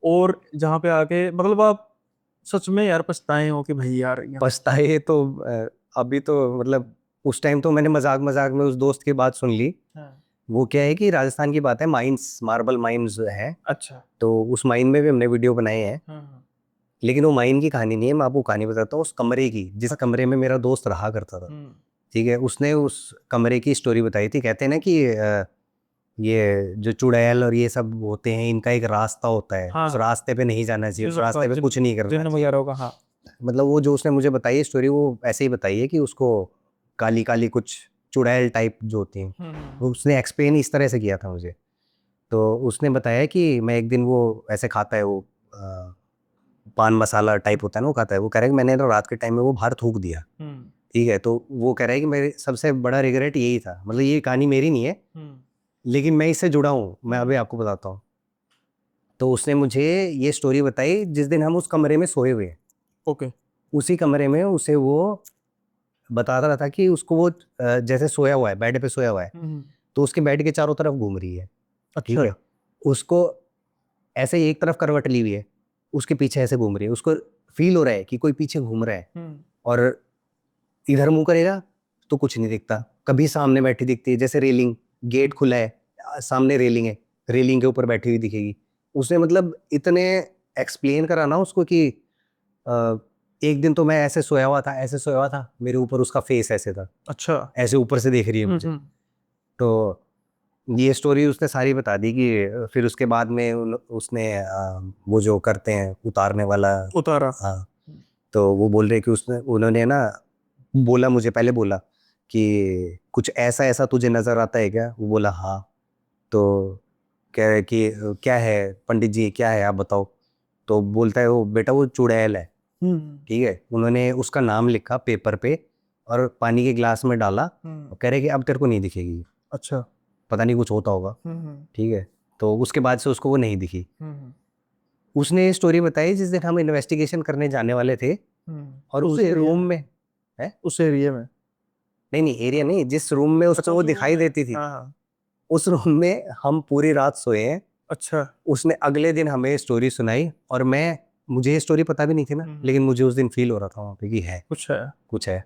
और जहाँ पे आके मतलब आप सच में यार पछताए हो कि भाई यार पछताए तो अभी तो मतलब, उस टाइम तो मैंने मजाक मजाक में उस दोस्त की बात सुन ली। हाँ। वो क्या है कि राजस्थान की बात है, माइंस, मार्बल माइंस है, अच्छा। तो उस माइन में भी हमने वीडियो बनाए हैं। हाँ। लेकिन वो माइन की कहानी नहीं है, मैं आपको कहानी बताता हूँ उस कमरे की, जिस कमरे में मेरा दोस्त रहा करता था। ठीक है, उसने उस कमरे की स्टोरी बताई थी। कहते हैं ना कि ये जो चुड़ैल और ये सब होते हैं, इनका एक रास्ता होता है, हाँ। उस रास्ते पे नहीं जाना चाहिए, उस रास्ते पे कुछ नहीं करना जिन चाहिए। वगैरह होगा, हाँ। मतलब वो जो उसने मुझे बताई स्टोरी, वो ऐसे ही बताई है कि उसको काली काली कुछ चुड़ैल टाइप जो होती हैं, वो उसने एक्सप्लेन इस तरह से किया था मुझे। तो उसने बताया कि मैं एक दिन, वो ऐसे खाता है वो पान मसाला टाइप होता है ना, वो खाता है, वो कह रहा है कि मैंने ना रात के टाइम में वो बाहर थूक दिया। ठीक है, तो वो कह रहा है कि मेरे सबसे बड़ा रिग्रेट यही था, मतलब ये कहानी मेरी नहीं है, लेकिन मैं इससे जुड़ा हूँ, मैं अभी आपको बताता हूँ। तो उसने मुझे ये स्टोरी बताई जिस दिन हम उस कमरे में सोए हुए हैं। ओके। उसी कमरे में उसे वो बता रहा था कि उसको वो जैसे सोया हुआ है, बेड पे सोया हुआ है, तो उसके बेड के चारों तरफ घूम रही है। ठीक है, उसको ऐसे एक तरफ करवट ली हुई है, उसके पीछे ऐसे घूम रही है, उसको फील हो रहा है कि कोई पीछे घूम रहा है। और इधर मुंह करेगा तो कुछ नहीं दिखता, कभी सामने बैठी दिखती है, जैसे रेलिंग, गेट खुला है, सामने रेलिंग है, रेलिंग के ऊपर बैठी हुई दिखेगी। उसने मतलब इतने एक्सप्लेन करा ना उसको कि एक दिन तो मैं ऐसे सोया हुआ था, ऐसे सोया हुआ था, मेरे ऊपर उसका फेस ऐसे था, अच्छा। ऐसे ऊपर से देख रही है मुझे। तो ये स्टोरी उसने सारी बता दी कि फिर उसके बाद में उसने वो जो करते हैं उतारने वाला, उतारा। हाँ, तो वो बोल रहे कि उसने, उन्होंने ना बोला, मुझे पहले बोला कि कुछ ऐसा ऐसा तुझे नजर आता है क्या, वो बोला हाँ। तो कह रहे कि क्या है पंडित जी, क्या है आप बताओ। तो बोलता है वो बेटा वो चुड़ैल है, ठीक है। उन्होंने उसका नाम लिखा पेपर पे और पानी के गिलास में डाला और कह रहे कि अब तेरे को नहीं दिखेगी। अच्छा। पता नहीं कुछ होता होगा, ठीक है। तो उसके बाद से उसको वो नहीं दिखी। उसने ये स्टोरी बताई जिस दिन हम इन्वेस्टिगेशन करने जाने वाले थे और उस रूम में है, उस एरिया में, नहीं नहीं एरिया नहीं, जिस रूम में उसको वो दिखाई देती थी, उस रूम में हम पूरी रात सोए हैं। अच्छा। उसने अगले दिन हमें स्टोरी सुनाई और मुझे ये स्टोरी पता भी नहीं थी ना, लेकिन मुझे उस दिन फील हो रहा था वहाँ पे कि है कुछ है।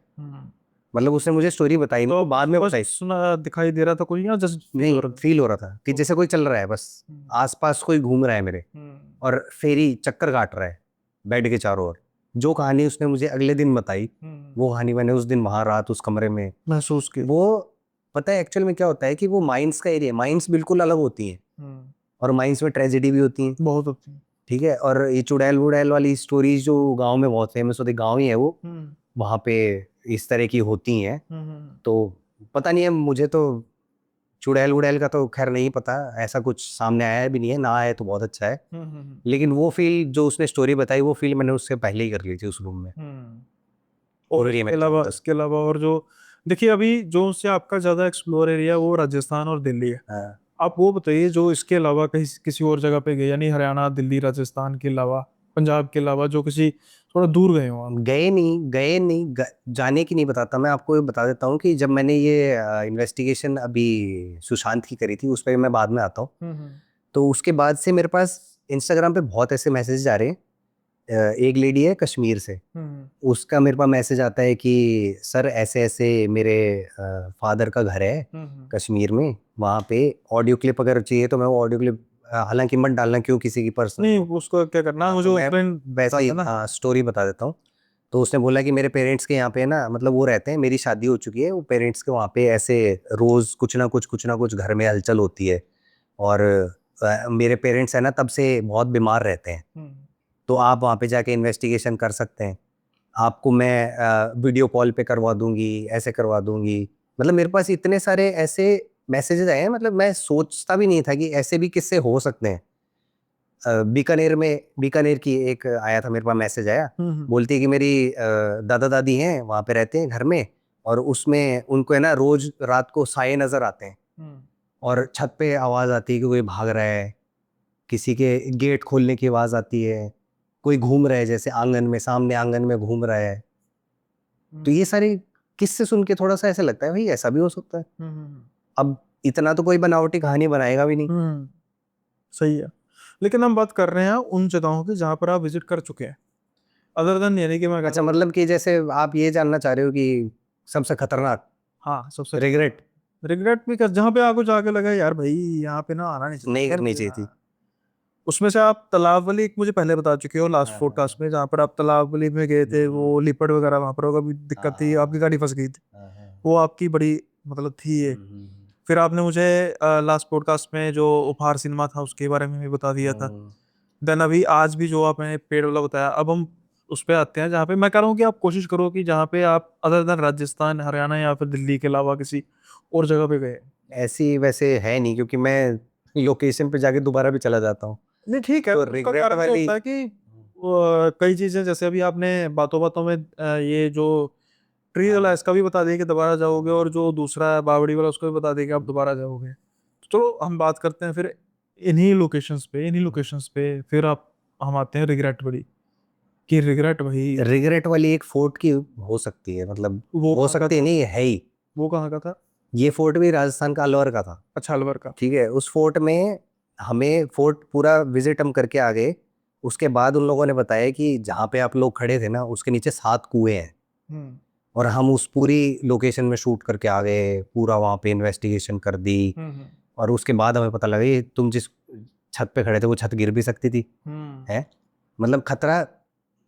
मतलब उसने मुझे स्टोरी बताई तो बाद में बताई, सुना दिखाई दे रहा था कोई, या जस्ट नहीं फील हो रहा था कि जैसे कोई चल रहा है, बस आसपास कोई घूम रहा है मेरे और फेरी चक्कर काट रहा है बेड के चारों ओर। जो कहानी उसने मुझे अगले दिन बताई, वो कहानी मैंने उस दिन वहां रात उस कमरे में महसूस की। वो पता है एक्चुअल में क्या होता है कि वो माइंस का एरिया, माइंस बिल्कुल अलग होती हैं और माइंस में ट्रेजेडी भी होती है, बहुत होती है, ठीक है। और ये चुड़ैल वुड़ैल वाली स्टोरीज जो गांव में बहुत फेमस होती, गांव ही है वो, वहां पे इस तरह की होती हैं। तो पता नहीं है मुझे तो चुड़ैल वुड़ैल का तो खैर नहीं पता, ऐसा कुछ सामने आया भी नहीं है, ना आया तो बहुत अच्छा है। लेकिन वो फील जो उसने स्टोरी बताई, वो फील मैंने उससे पहले ही कर ली थी उस रूम में। और इसके अलावा और जो देखिए अभी जो उससे आपका ज्यादा एक्सप्लोर एरिया वो राजस्थान और दिल्ली है। हाँ। आप वो बताइए जो इसके अलावा कहीं किसी और जगह पे गए, यानी हरियाणा, दिल्ली, राजस्थान के अलावा, पंजाब के अलावा, जो किसी थोड़ा दूर गए हो आप? जाने की नहीं बताता, मैं आपको ये बता देता हूँ कि जब मैंने ये इन्वेस्टिगेशन अभी सुशांत की करी थी, उस पर मैं बाद में आता हूँ। तो उसके बाद से मेरे पास इंस्टाग्राम पे बहुत ऐसे मैसेज आ रहे हैं। एक लेडी है कश्मीर से, उसका मेरे पास मैसेज आता है कि सर ऐसे ऐसे मेरे फादर का घर है कश्मीर में, वहाँ पे ऑडियो क्लिप अगर चाहिए तो मैं वो ऑडियो क्लिप, हालांकि मत डालना क्यों किसी की पर्सनल, नहीं उसको क्या करना, मुझे वैसा ही स्टोरी बता देता हूँ। तो उसने बोला कि मेरे पेरेंट्स के यहाँ पे ना, मतलब वो रहते हैं, मेरी शादी हो चुकी है, वो पेरेंट्स के वहाँ पे ऐसे रोज कुछ ना कुछ घर में हलचल होती है और मेरे पेरेंट्स है ना तब से बहुत बीमार रहते हैं। तो आप वहाँ पे जाके इन्वेस्टिगेशन कर सकते हैं, आपको मैं वीडियो कॉल पे करवा दूंगी, ऐसे करवा दूंगी। मतलब मेरे पास इतने सारे ऐसे मैसेजेस आए हैं, मतलब मैं सोचता भी नहीं था कि ऐसे भी किस्से हो सकते हैं। बीकानेर की एक आया था मेरे पास मैसेज आया, बोलती है कि मेरी दादा दादी हैं वहाँ पे रहते हैं घर में, और उसमें उनको है ना रोज रात को साए नजर आते हैं और छत पे आवाज आती है कि कोई भाग रहा है, किसी के गेट खोलने की आवाज आती है, कोई घूम रहा है जैसे आंगन में, सामने आंगन में घूम रहा है। तो ये सारे किस्से सुन के थोड़ा सा ऐसा लगता है भाई ऐसा भी हो सकता है। अब इतना तो कोई बनावटी कहानी बनाएगा भी नहीं। सही है, लेकिन हम बात कर रहे हैं उन जगहों की जहाँ पर आप विजिट कर चुके हैं, अदर देन यानी कि मैं अच्छा, मतलब कि जैसे आप ये जानना चाह रहे हो कि सबसे खतरनाक, हाँ सबसे रिग्रेट रिग्रेट भी कर, जहाँ पे आपको जाके लगा यार भाई यहाँ पे ना आना नहीं करनी चाहिए थी। उसमें से आप तालाबवली एक मुझे पहले बता चुके हो लास्ट पॉडकास्ट में, जहाँ पर आप तालाबवली में गए थे, वो लिपट वगैरह वहाँ पर होगा भी दिक्कत थी, आपकी गाड़ी फंस गई थी, वो आपकी बड़ी मतलब थी ये। फिर आपने मुझे लास्ट पॉडकास्ट में जो उपहार सिनेमा था उसके बारे में भी बता दिया था। देन अभी आज भी जो आपने पेड़ वाला बताया, अब हम उस पे आते हैं जहाँ पे मैं कह रहा हूँ कि आप कोशिश करो कि जहाँ पे आप अदर देन राजस्थान, हरियाणा या फिर दिल्ली के अलावा किसी और जगह पे गए। ऐसी वैसे है नहीं, क्योंकि मैं लोकेशन पे जाके दोबारा भी चला जाता हूँ। नहीं ठीक है, तो उसका रिग्रेट कारण क्या वाली होता है कि कई चीजें जैसे अभी आपने बातों बातों में ये जो ट्री वाला इसका भी बता दिया कि दोबारा जाओगे, और जो दूसरा है बावड़ी वाला उसको भी बता दिया कि आप दोबारा जाओगे। तो हम बात करते हैं फिर इन्हीं लोकेशंस पे फिर आप हम आते हैं रिग्रेट वाली, कि रिग्रेट वही रिग्रेट वाली एक फोर्ट की हो सकती है, मतलब वो हो कहाँ का सकती है था? नहीं, है ही। वो कहाँ का था? ये फोर्ट भी राजस्थान का अलवर का था। अच्छा, अलवर का। ठीक है, उस फोर्ट में हमें फोर्ट पूरा विजिट हम करके आ गए। उसके बाद उन लोगों ने बताया कि जहाँ पे आप लोग खड़े थे ना उसके नीचे 7 कुएं हैं, हम्म और हम उस पूरी लोकेशन में शूट करके आ गए, पूरा वहाँ पे इन्वेस्टिगेशन कर दी। हम्म और उसके बाद हमें पता लगा ये तुम जिस छत पे खड़े थे वो छत गिर भी सकती थी, है। मतलब खतरा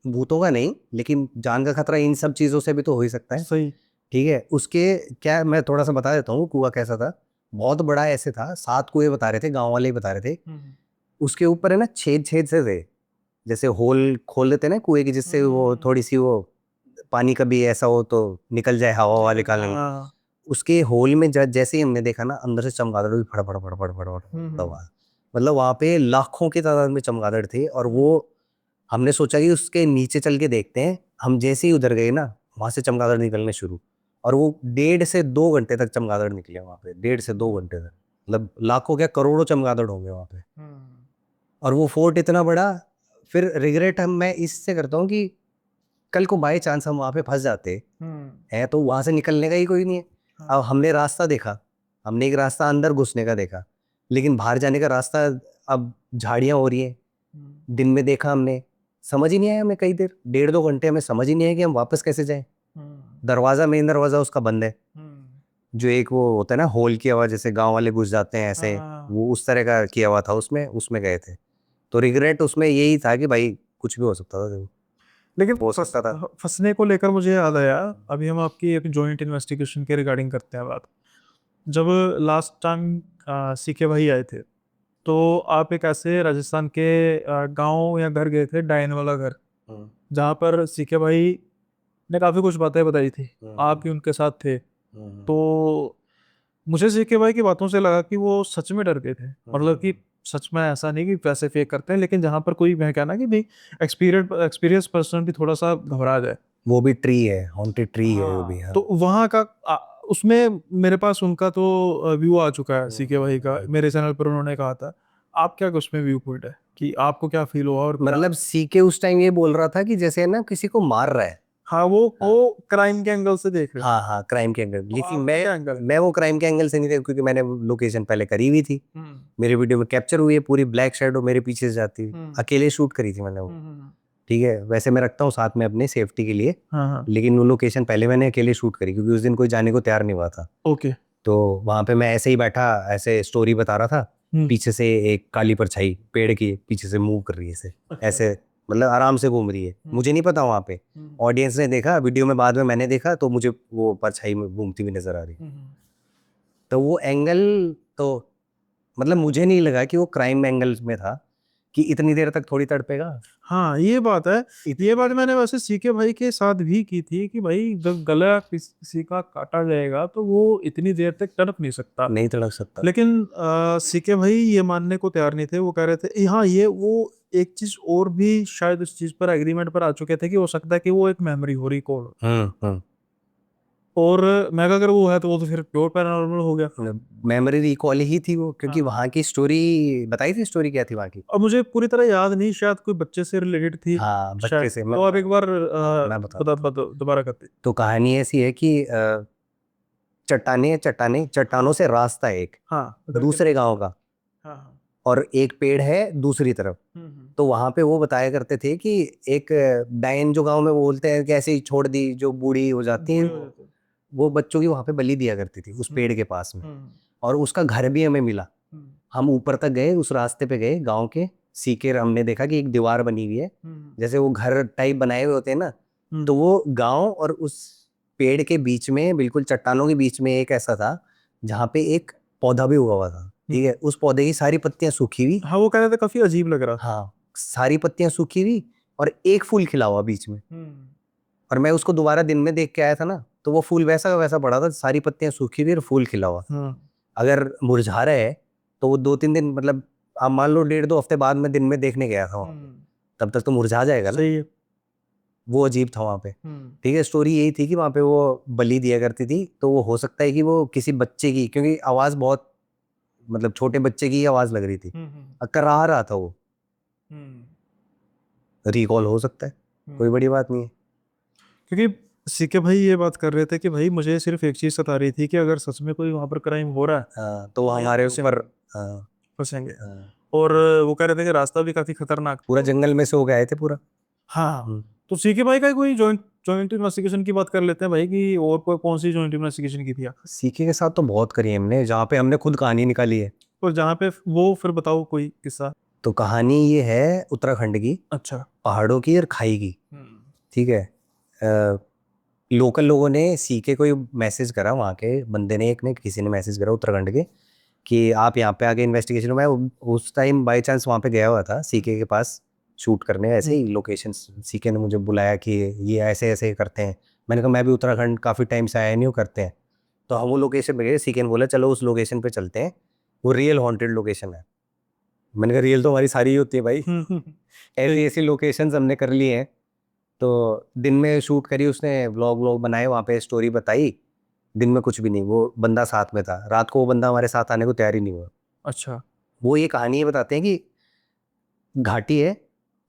भूतों का नहीं, लेकिन जान का खतरा इन सब चीज़ों से भी तो हो ही सकता है। सही। ठीक है, उसके क्या मैं थोड़ा सा बता देता हूँ कुआं कैसा था। बहुत बड़ा ऐसे था, 7 कुएं बता रहे थे, गांव वाले ही बता रहे थे। उसके ऊपर है ना छेद छेद से थे, जैसे होल खोल देते ना कुएं की, जिससे वो थोड़ी सी वो पानी कभी ऐसा हो तो निकल जाए, हवा हवा निकालने में। उसके होल में जैसे ही हमने देखा ना, अंदर से चमगादड़ भी फड़ फड़। मतलब वहाँ पे लाखों की तादाद में चमगादड़ थे, और वो हमने सोचा कि उसके नीचे चल के देखते हैं। हम जैसे ही उधर गए ना, वहां से चमगादड़ निकलने शुरू, और वो 1.5 से 2 घंटे तक चमगादड़ निकले वहां पे, 1.5 से 2 घंटे तक, मतलब लाखों क्या करोड़ों चमगादड़ होंगे वहां पे। और वो फोर्ट इतना बड़ा, फिर रिग्रेट हम मैं इससे करता हूँ कि कल को बाई चांस हम वहां पे फंस जाते हैं तो वहां से निकलने का ही कोई नहीं है। अब हमने रास्ता देखा, हमने एक रास्ता अंदर घुसने का देखा, लेकिन बाहर जाने का रास्ता अब झाड़ियां हो रही है। दिन में देखा हमने, समझ ही नहीं आया हमें, कई देर 1.5-2 घंटे हमें समझ ही नहीं आया कि हम वापस कैसे जाएं। दरवाजा, मेन दरवाजा उसका बंद है, जो एक वो होता है ना होल किया हुआ, जैसे गांव वाले घुस जाते हैं ऐसे, वो उस तरह का किया हुआ था, उसमें उसमें गए थे। तो रिग्रेट उसमें यही था कि भाई कुछ भी हो सकता था, देखो लेकिन हो सकता था। फंसने को लेकर मुझे याद आया, अभी हम आपकी एक जॉइंट इन्वेस्टिगेशन के रिगार्डिंग करते हैं बात। जब लास्ट टाइम सीके भाई आए थे, तो आप एक ऐसे राजस्थान के गांव या घर गए थे, डायन वाला घर, जहाँ पर सीके भाई ने काफ़ी कुछ बातें बताई थी, आप भी उनके साथ थे। तो मुझे सीके भाई की बातों से लगा कि वो सच में डर गए थे, मतलब कि सच में, ऐसा नहीं कि पैसे फेक करते हैं, लेकिन जहाँ पर कोई, मैं कहना कि भाई एक्सपीरियंस पर्सन भी थोड़ा सा घबरा जाए। वो भी ट्री है, हॉन्टेड ट्री है वो भी। हाँ, हाँ। तो वहाँ का उसमें मेरे पास उनका तो व्यू आ चुका है सीके भाई का, मेरे चैनल पर उन्होंने कहा था। आप क्या उसमें व्यू पॉइंट है कि आपको क्या फील हुआ और क्या? मतलब सीके उस टाइम ये बोल रहा था कि जैसे ना किसी को मार रहा है। हाँ, वो क्राइम के एंगल से देख रहे हो। हाँ हाँ, क्राइम के एंगल, तो लेकिन आपका क्या एंगल है? मैं वो क्राइम के एंगल से नहीं देखा, क्योंकि मैंने लोकेशन पहले करी हुई थी, मेरे वीडियो में कैप्चर हुई है, पूरी ब्लैक शेडो मेरे पीछे से जाती हुई, अकेले शूट करी थी मैंने वो। ठीक है, वैसे मैं रखता हूँ साथ में अपने सेफ्टी के लिए, हाँ हाँ, लेकिन वो लोकेशन पहले मैंने अकेले शूट करी, क्योंकि उस दिन कोई जाने को तैयार नहीं हुआ था। ओके। तो वहां पे मैं ऐसे ही बैठा, ऐसे स्टोरी बता रहा था, पीछे से एक काली परछाई पेड़ की पीछे से मूव कर रही है ऐसे, ऐसे मतलब आराम से घूम रही है, मुझे नहीं पता वहां पे, ऑडियंस ने देखा वीडियो में, बाद में मैंने देखा तो मुझे वो परछाई में घूमती हुई नजर आ रही। तो वो एंगल, तो मतलब मुझे नहीं लगा कि वो क्राइम एंगल में था, कि इतनी देर तक थोड़ी तड़पेगा। हाँ, ये बात है। ये बात मैंने वैसे सीके भाई के साथ भी की थी कि भाई जब गला किसी का काटा जाएगा तो वो इतनी देर तक तड़प नहीं सकता। नहीं तड़प सकता। लेकिन सीके भाई ये मानने को तैयार नहीं थे, वो कह रहे थे हाँ, ये वो एक चीज और भी शायद उस चीज पर एग्रीमेंट पर आ चुके थे कि हो सकता है कि वो एक मेमोरी हो रिकॉर्ड, हम्म। और मैं कहा, अगर वो है तो वो तो फिर प्योर पैरानॉर्मल हो गया। मेमोरी रिकॉल ही थी वो, क्योंकि हाँ। वहां की स्टोरी बताई थी, स्टोरी क्या थी वहां की। अब मुझे पूरी तरह याद नहीं, शायद कोई बच्चे से रिलेटेड थी हाँ, बच्चे शायद। से तो आप एक बार मैं बता दोबारा करते। तो कहानी ऐसी है कि चट्टानों से रास्ता है एक हाँ, दूसरे गांव का, हाँ हाँ। और एक पेड़ है दूसरी तरफ। तो वहां पे वो बताया करते थे कि एक डायन, जो गांव में वो बोलते हैं कि ऐसे ही छोड़ दी, जो बूढ़ी हो जाती है, बूढ़े हो जाते हैं। वो बच्चों की वहां पे बलि दिया करती थी उस पेड़ के पास में। और उसका घर भी हमें मिला, हम ऊपर तक गए, उस रास्ते पे गए गांव के, सीके हमने देखा कि एक दीवार बनी हुई है, जैसे वो घर टाइप बनाए हुए होते हैं ना, तो वो गांव और उस पेड़ के बीच में, बिल्कुल चट्टानों के बीच में एक ऐसा था जहाँ पे एक पौधा भी उगा हुआ था। ठीक है, उस पौधे की सारी पत्तियां सूखी हुई। हाँ, वो कह रहे थे काफी अजीब लग रहा था। हाँ, सारी पत्तियां सूखी हुई, और एक फूल खिला हुआ बीच में। और मैं उसको दोबारा दिन में देख के आया था ना, तो वो फूल वैसा का वैसा पड़ा था, सारी पत्तियां सूखी हुई और फूल खिला हुआ। अगर मुरझा रहा है तो वो 2-3 दिन, मतलब आप मान लो 1.5-2 हफ्ते बाद में दिन में देखने गया था वहाँ पे, तब तक तो मुरझा जाएगा ना। सही है। वो अजीब था वहाँ पे। ठीक है, स्टोरी यही थी कि वहाँ पे वो बलि दिया करती थी, तो वो हो सकता है कि वो किसी बच्चे की, क्योंकि आवाज बहुत, मतलब छोटे बच्चे की आवाज लग रही थी, कराह रहा था वो, रिकॉल हो सकता है, कोई बड़ी बात नहीं है। क्योंकि सीके भाई ये बात कर रहे थे कि भाई मुझे सिर्फ एक चीज सता रही थी कि अगर सच में कोई वहां पर क्राइम हो रहा है हाँ, तो हमारे ऊपर फंसेंगे। और वो कह रहे थे कि रास्ता भी काफी खतरनाक। पूरा जंगल में से हो गए थे पूरा। हाँ, तो सीके भाई का कोई जॉइंट जॉइंट इन्वेस्टिगेशन की बात कर लेते हैं भाई, कि और कोई कौन सी जॉइंट इन्वेस्टिगेशन की थी आप? सीके के साथ तो बहुत करी है हमने, जहाँ पे हमने खुद कहानी निकाली है। और जहाँ पे वो, फिर बताओ कोई किस्सा। तो कहानी ये है उत्तराखंड की, अच्छा। पहाड़ों की और खाई की। ठीक है, लोकल लोगों ने सीके को मैसेज करा, वहाँ के बंदे ने, एक ने, किसी ने मैसेज करा उत्तराखंड के, कि आप यहाँ पे आके इन्वेस्टिगेशन। मैं उस टाइम बाई चांस वहाँ पे गया हुआ था सीके के पास शूट करने, ऐसे ही लोकेशन, सीके ने मुझे बुलाया कि ये ऐसे ऐसे करते हैं। मैंने कहा मैं भी उत्तराखंड काफ़ी टाइम से आया नहीं हूँ, करते हैं। तो हम वो लोकेशन पे गए, सीके ने बोला चलो उस लोकेशन पे चलते हैं, वो रियल हॉन्टेड लोकेशन है। मैंने कहा रियल तो हमारी सारी ही होती है भाई। हम्म, ऐसी ऐसी लोकेशंस हमने कर ली हैं। तो दिन में शूट करी उसने, व्लॉग बनाए, वहाँ पे स्टोरी बताई। दिन में कुछ भी नहीं, वो बंदा साथ में था, रात को वो बंदा हमारे साथ आने को तैयार ही नहीं हुआ। अच्छा। वो ये कहानी ये बताते हैं कि घाटी है,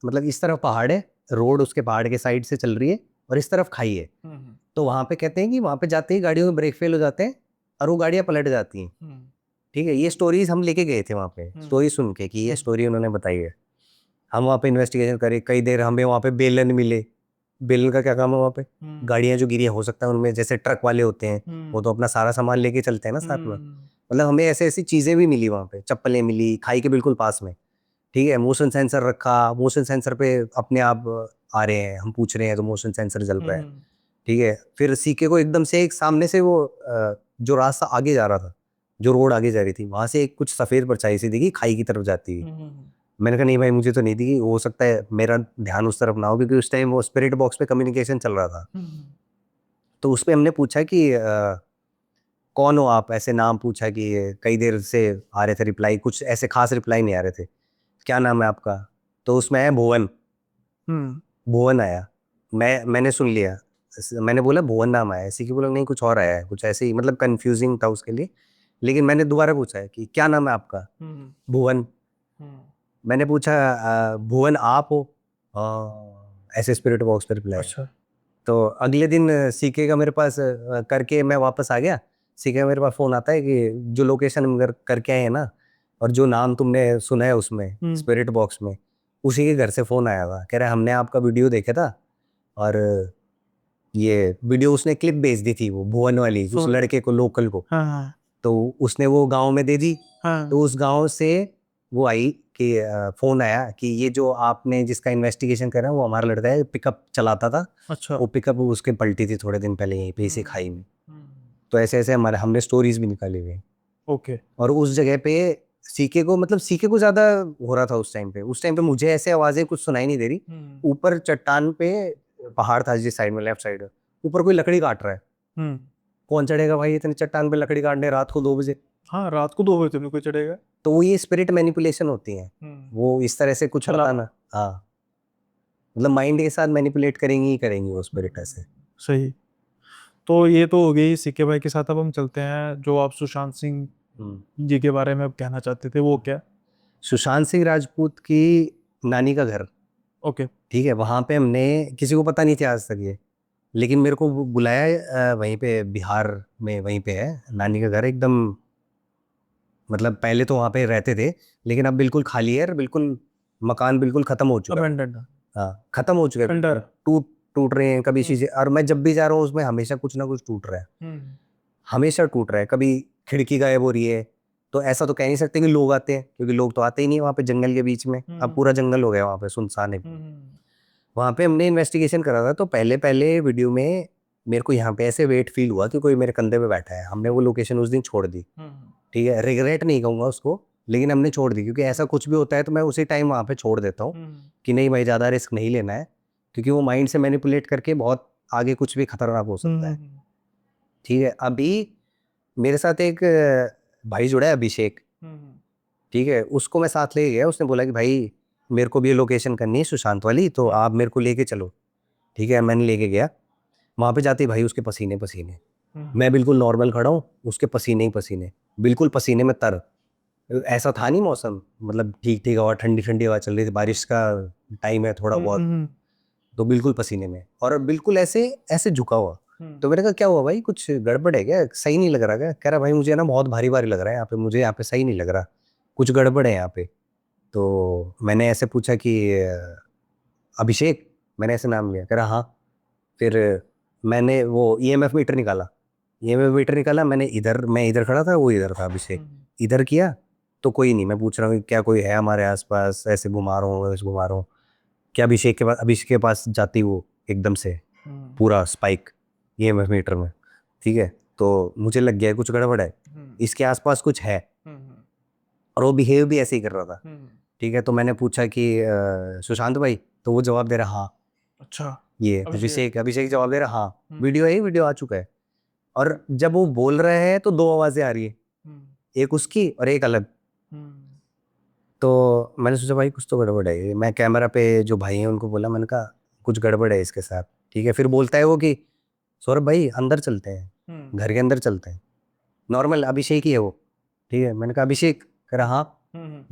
मतलब इस तरफ पहाड़ है, रोड उसके पहाड़ के साइड से चल रही है, और इस तरफ खाई है। तो वहाँ पे कहते हैं कि वहाँ पे जाते ही गाड़ियों में ब्रेक फेल हो जाते हैं और वो गाड़ियाँ पलट जाती हैं। ठीक है, ये स्टोरीज हम लेके गए थे वहाँ पे, स्टोरी सुन के कि ये स्टोरी उन्होंने बताई है। हम वहाँ पे इन्वेस्टिगेशन करे कई देर, हमें वहाँ पे बेलन मिले। बेलन का क्या काम है वहाँ पे? गाड़ियाँ जो गिरी हो सकता है उनमें, जैसे ट्रक वाले होते हैं वो तो अपना सारा सामान लेके चलते हैं ना साथ में, मतलब हमें ऐसे ऐसी चीजें भी मिली वहाँ पे, चप्पलें मिली खाई के बिल्कुल पास में। ठीक है, मोशन सेंसर रखा, मोशन सेंसर पे अपने आप आ रहे हैं, हम पूछ रहे हैं तो मोशन सेंसर जल रहा है। ठीक है, फिर सीके को एकदम से एक सामने से वो जो रास्ता आगे जा रहा था, जो रोड आगे जा रही थी, वहां से एक कुछ सफेद परछाई सी दिखी खाई की तरफ जाती है। मैंने कहा नहीं भाई मुझे तो नहीं दिखी, हो सकता है मेरा ध्यान उस तरफ ना हो, क्योंकि उस टाइम वो स्पिरिट बॉक्स पे कम्युनिकेशन चल रहा था। तो उस पे हमने पूछा कि कौन हो आप, ऐसे नाम पूछा कि कई देर से आ रहे थे रिप्लाई, कुछ ऐसे खास रिप्लाई नहीं आ रहे थे, क्या नाम है आपका? तो उसमें है भुवन। भुवन आया, मैंने सुन लिया, मैंने बोला भुवन नाम आया, इसी की बोला नहीं कुछ और आया है, कुछ ऐसे ही, मतलब कंफ्यूजिंग था उसके लिए। लेकिन मैंने दोबारा पूछा है कि क्या नाम है आपका? भुवन। मैंने पूछा भुवन आप हो? ऐसे स्पिरिट बॉक्स पर रिप्लाई। अच्छा। तो अगले दिन सीके का मेरे पास करके मैं वापस आ गया। सीके का मेरे पास फोन आता है कि जो लोकेशन हम करके आए हैं ना, और जो नाम तुमने सुना है उसमें स्पिरिट बॉक्स में, उसी के घर से फोन आया था, कह रहा है हमने आपका वीडियो देखा था, और ये वीडियो उसने क्लिप भेज दी थी वो भुवन वाली उस लड़के को, लोकल को। हाँ तो उसने वो गांव में दे दी। हाँ। तो उस गांव से वो आई कि फोन आया कि ये जो आपने जिसका इन्वेस्टिगेशन करा वो हमारा लड़का है, पिकअप चलाता था। अच्छा। वो पिकअप उसके पलटी थी थोड़े दिन पहले यहीं पे इसी खाई में। तो ऐसे ऐसे हमारे हमने स्टोरीज भी निकाली हुई। ओके। और उस जगह पे सीके को, मतलब सीके को ज्यादा हो रहा था उस टाइम पे। उस टाइम पे मुझे ऐसे आवाजें कुछ सुनाई नहीं दे रही। ऊपर चट्टान पे पहाड़ था जिस साइड में, लेफ्ट साइड, ऊपर कोई लकड़ी काट रहा है। कौन चढ़ेगा भाई इतनी चट्टान पे लकड़ी काटने रात को 2 बजे? हाँ, रात को 2 बजे तुमने कोई चढ़ेगा? तो वो ये स्पिरिट मैनिपुलेशन होती है, वो इस तरह से कुछ चला। बताना। हाँ, मतलब माइंड के साथ मैनिपुलेट करेंगी ही करेंगी वो स्पिरिट ऐसे। सही। तो ये तो हो गई सिक्के भाई के साथ। अब हम चलते हैं जो आप सुशांत सिंह जी के बारे में अब कहना चाहते थे, वो क्या? सुशांत सिंह राजपूत की नानी का घर। ओके। ठीक है, वहां पे हमने, किसी को पता नहीं था आज तक ये, लेकिन मेरे को बुलाया वहीं पे बिहार में, वहीं पे है नानी का घर एकदम। मतलब पहले तो वहाँ पे रहते थे, लेकिन अब बिल्कुल खाली है, और बिल्कुल मकान बिल्कुल खत्म हो चुका है। अबेंडेड। हाँ, खत्म हो चुका है, खंडर। टूट टूट रहे हैं कभी चीजें, और मैं जब भी जा रहा हूँ उसमें हमेशा कुछ ना कुछ टूट रहा है, हमेशा टूट रहा है। कभी खिड़की गायब हो रही है, तो ऐसा तो कह नहीं सकते कि लोग आते हैं, क्योंकि लोग तो आते ही नहीं वहाँ पे, जंगल के बीच में अब पूरा जंगल हो गया वहाँ पे, सुनसान है। वहाँ पे हमने इन्वेस्टिगेशन करा था, तो पहले पहले वीडियो में मेरे को यहाँ पे ऐसे वेट फील हुआ कि कोई मेरे कंधे पे बैठा है। हमने वो लोकेशन उस दिन छोड़ दी। ठीक है, रिग्रेट नहीं कहूँगा उसको, लेकिन हमने छोड़ दी, क्योंकि ऐसा कुछ भी होता है तो मैं उसी टाइम वहाँ पे छोड़ देता हूँ कि नहीं भाई ज़्यादा रिस्क नहीं लेना है, क्योंकि वो माइंड से मैनिपुलेट करके बहुत आगे कुछ भी खतरनाक हो सकता है। ठीक है, अभी मेरे साथ एक भाई जुड़ा है, अभिषेक। ठीक है, उसको मैं साथ ले गया, उसने बोला कि भाई मेरे को भी ये लोकेशन करनी है सुशांत वाली, तो आप मेरे को लेके चलो। ठीक है, मैंने लेके गया। वहाँ पे जाते ही भाई उसके पसीने पसीने, मैं बिल्कुल नॉर्मल खड़ा हूँ, उसके पसीने ही पसीने, बिल्कुल पसीने में तर। ऐसा था नहीं मौसम, मतलब ठीक ठीक हवा, ठंडी ठंडी हवा चल रही थी, बारिश का टाइम है थोड़ा बहुत, तो बिल्कुल पसीने में, और बिल्कुल ऐसे ऐसे झुका हुआ। तो मैंने कहा क्या हुआ भाई, कुछ गड़बड़ है क्या, सही नहीं लग रहा क्या? कह रहा भाई मुझे ना बहुत भारी भारी लग रहा है यहाँ पे, मुझे यहाँ पे सही नहीं लग रहा, कुछ गड़बड़ है यहाँ पे। तो मैंने ऐसे पूछा कि अभिषेक, मैंने ऐसे नाम लिया। कह रहा हाँ। फिर मैंने वो ईएमएफ मीटर निकाला, ईएमएफ मीटर निकाला मैंने, इधर मैं इधर खड़ा था, वो इधर था अभिषेक, इधर किया तो कोई नहीं। मैं पूछ रहा हूँ कि क्या कोई है हमारे आसपास, ऐसे घुमा रहा हूँ वैसे घुमा रहा हूँ, क्या अभिषेक के पास जाती वो एकदम से पूरा स्पाइक ईएमएफ मीटर में। ठीक है, तो मुझे लग गया कुछ गड़बड़ है, इसके आसपास कुछ है, और वो बिहेव भी ऐसे ही कर रहा था। ठीक है, तो मैंने पूछा कि सुशांत भाई, तो वो जवाब दे रहा हाँ। अच्छा। ये अभिषेक जवाब दे रहा हाँ, वीडियो है, वीडियो आ चुका है। और जब वो बोल रहे हैं तो 2 आवाजें आ रही है, एक उसकी और एक अलग। तो मैंने सोचा भाई कुछ तो गड़बड़ है। मैं कैमरा पे जो भाई हैं उनको बोला, मैंने कहा कुछ गड़बड़ है इसके साथ। ठीक है, फिर बोलता है वो कि सौरभ भाई अंदर चलते हैं, घर के अंदर चलते हैं। नॉर्मल अभिषेक ही है वो। ठीक है, मैंने कहा अभिषेक, कह रहा हाँ,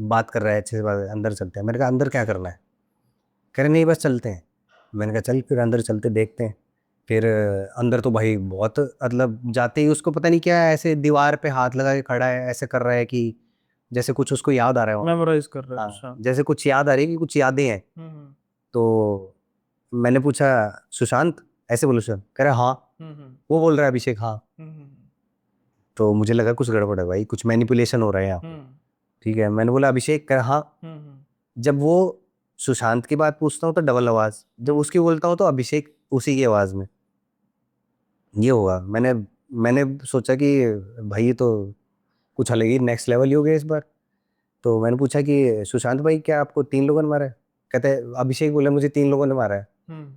बात कर रहा है अच्छे से, बात, अंदर चलते हैं। मैंने कहा अंदर क्या करना है? कह रहे नहीं बस चलते हैं। मैंने कहा चल फिर अंदर चलते देखते हैं। फिर अंदर तो भाई बहुत, मतलब जाते ही उसको पता नहीं क्या है, ऐसे दीवार पे हाथ लगा के खड़ा है, ऐसे कर रहा है कि जैसे कुछ उसको याद आ रहा है। मेमोराइज कर रहे हो? हाँ, अच्छा। जैसे कुछ याद आ रही है कि कुछ यादें हैं। हम्म तो मैंने पूछा सुशांत, ऐसे बोलो सुशांत, कह रहा हाँ। हम्म वो बोल रहा है अभिषेक हाँ। हम्म तो मुझे लगा कुछ गड़बड़ है भाई, कुछ मैनिपुलेशन हो रहा है यहाँ पे। हम्म ठीक है, मैंने बोला अभिषेक, कह रहा हाँ। हम्म जब वो सुशांत की बात पूछता हूँ तो डबल आवाज, जब उसकी बोलता हूँ तो अभिषेक उसी की आवाज में। ये हुआ। मैंने मैंने सोचा कि भाई ये तो कुछ अलग ही नेक्स्ट लेवल ही हो गया इस बार। तो मैंने पूछा कि सुशांत भाई क्या आपको 3 लोगों ने मारा है? कहते हैं अभिषेक बोला मुझे 3 लोगों ने मारा है। हम्म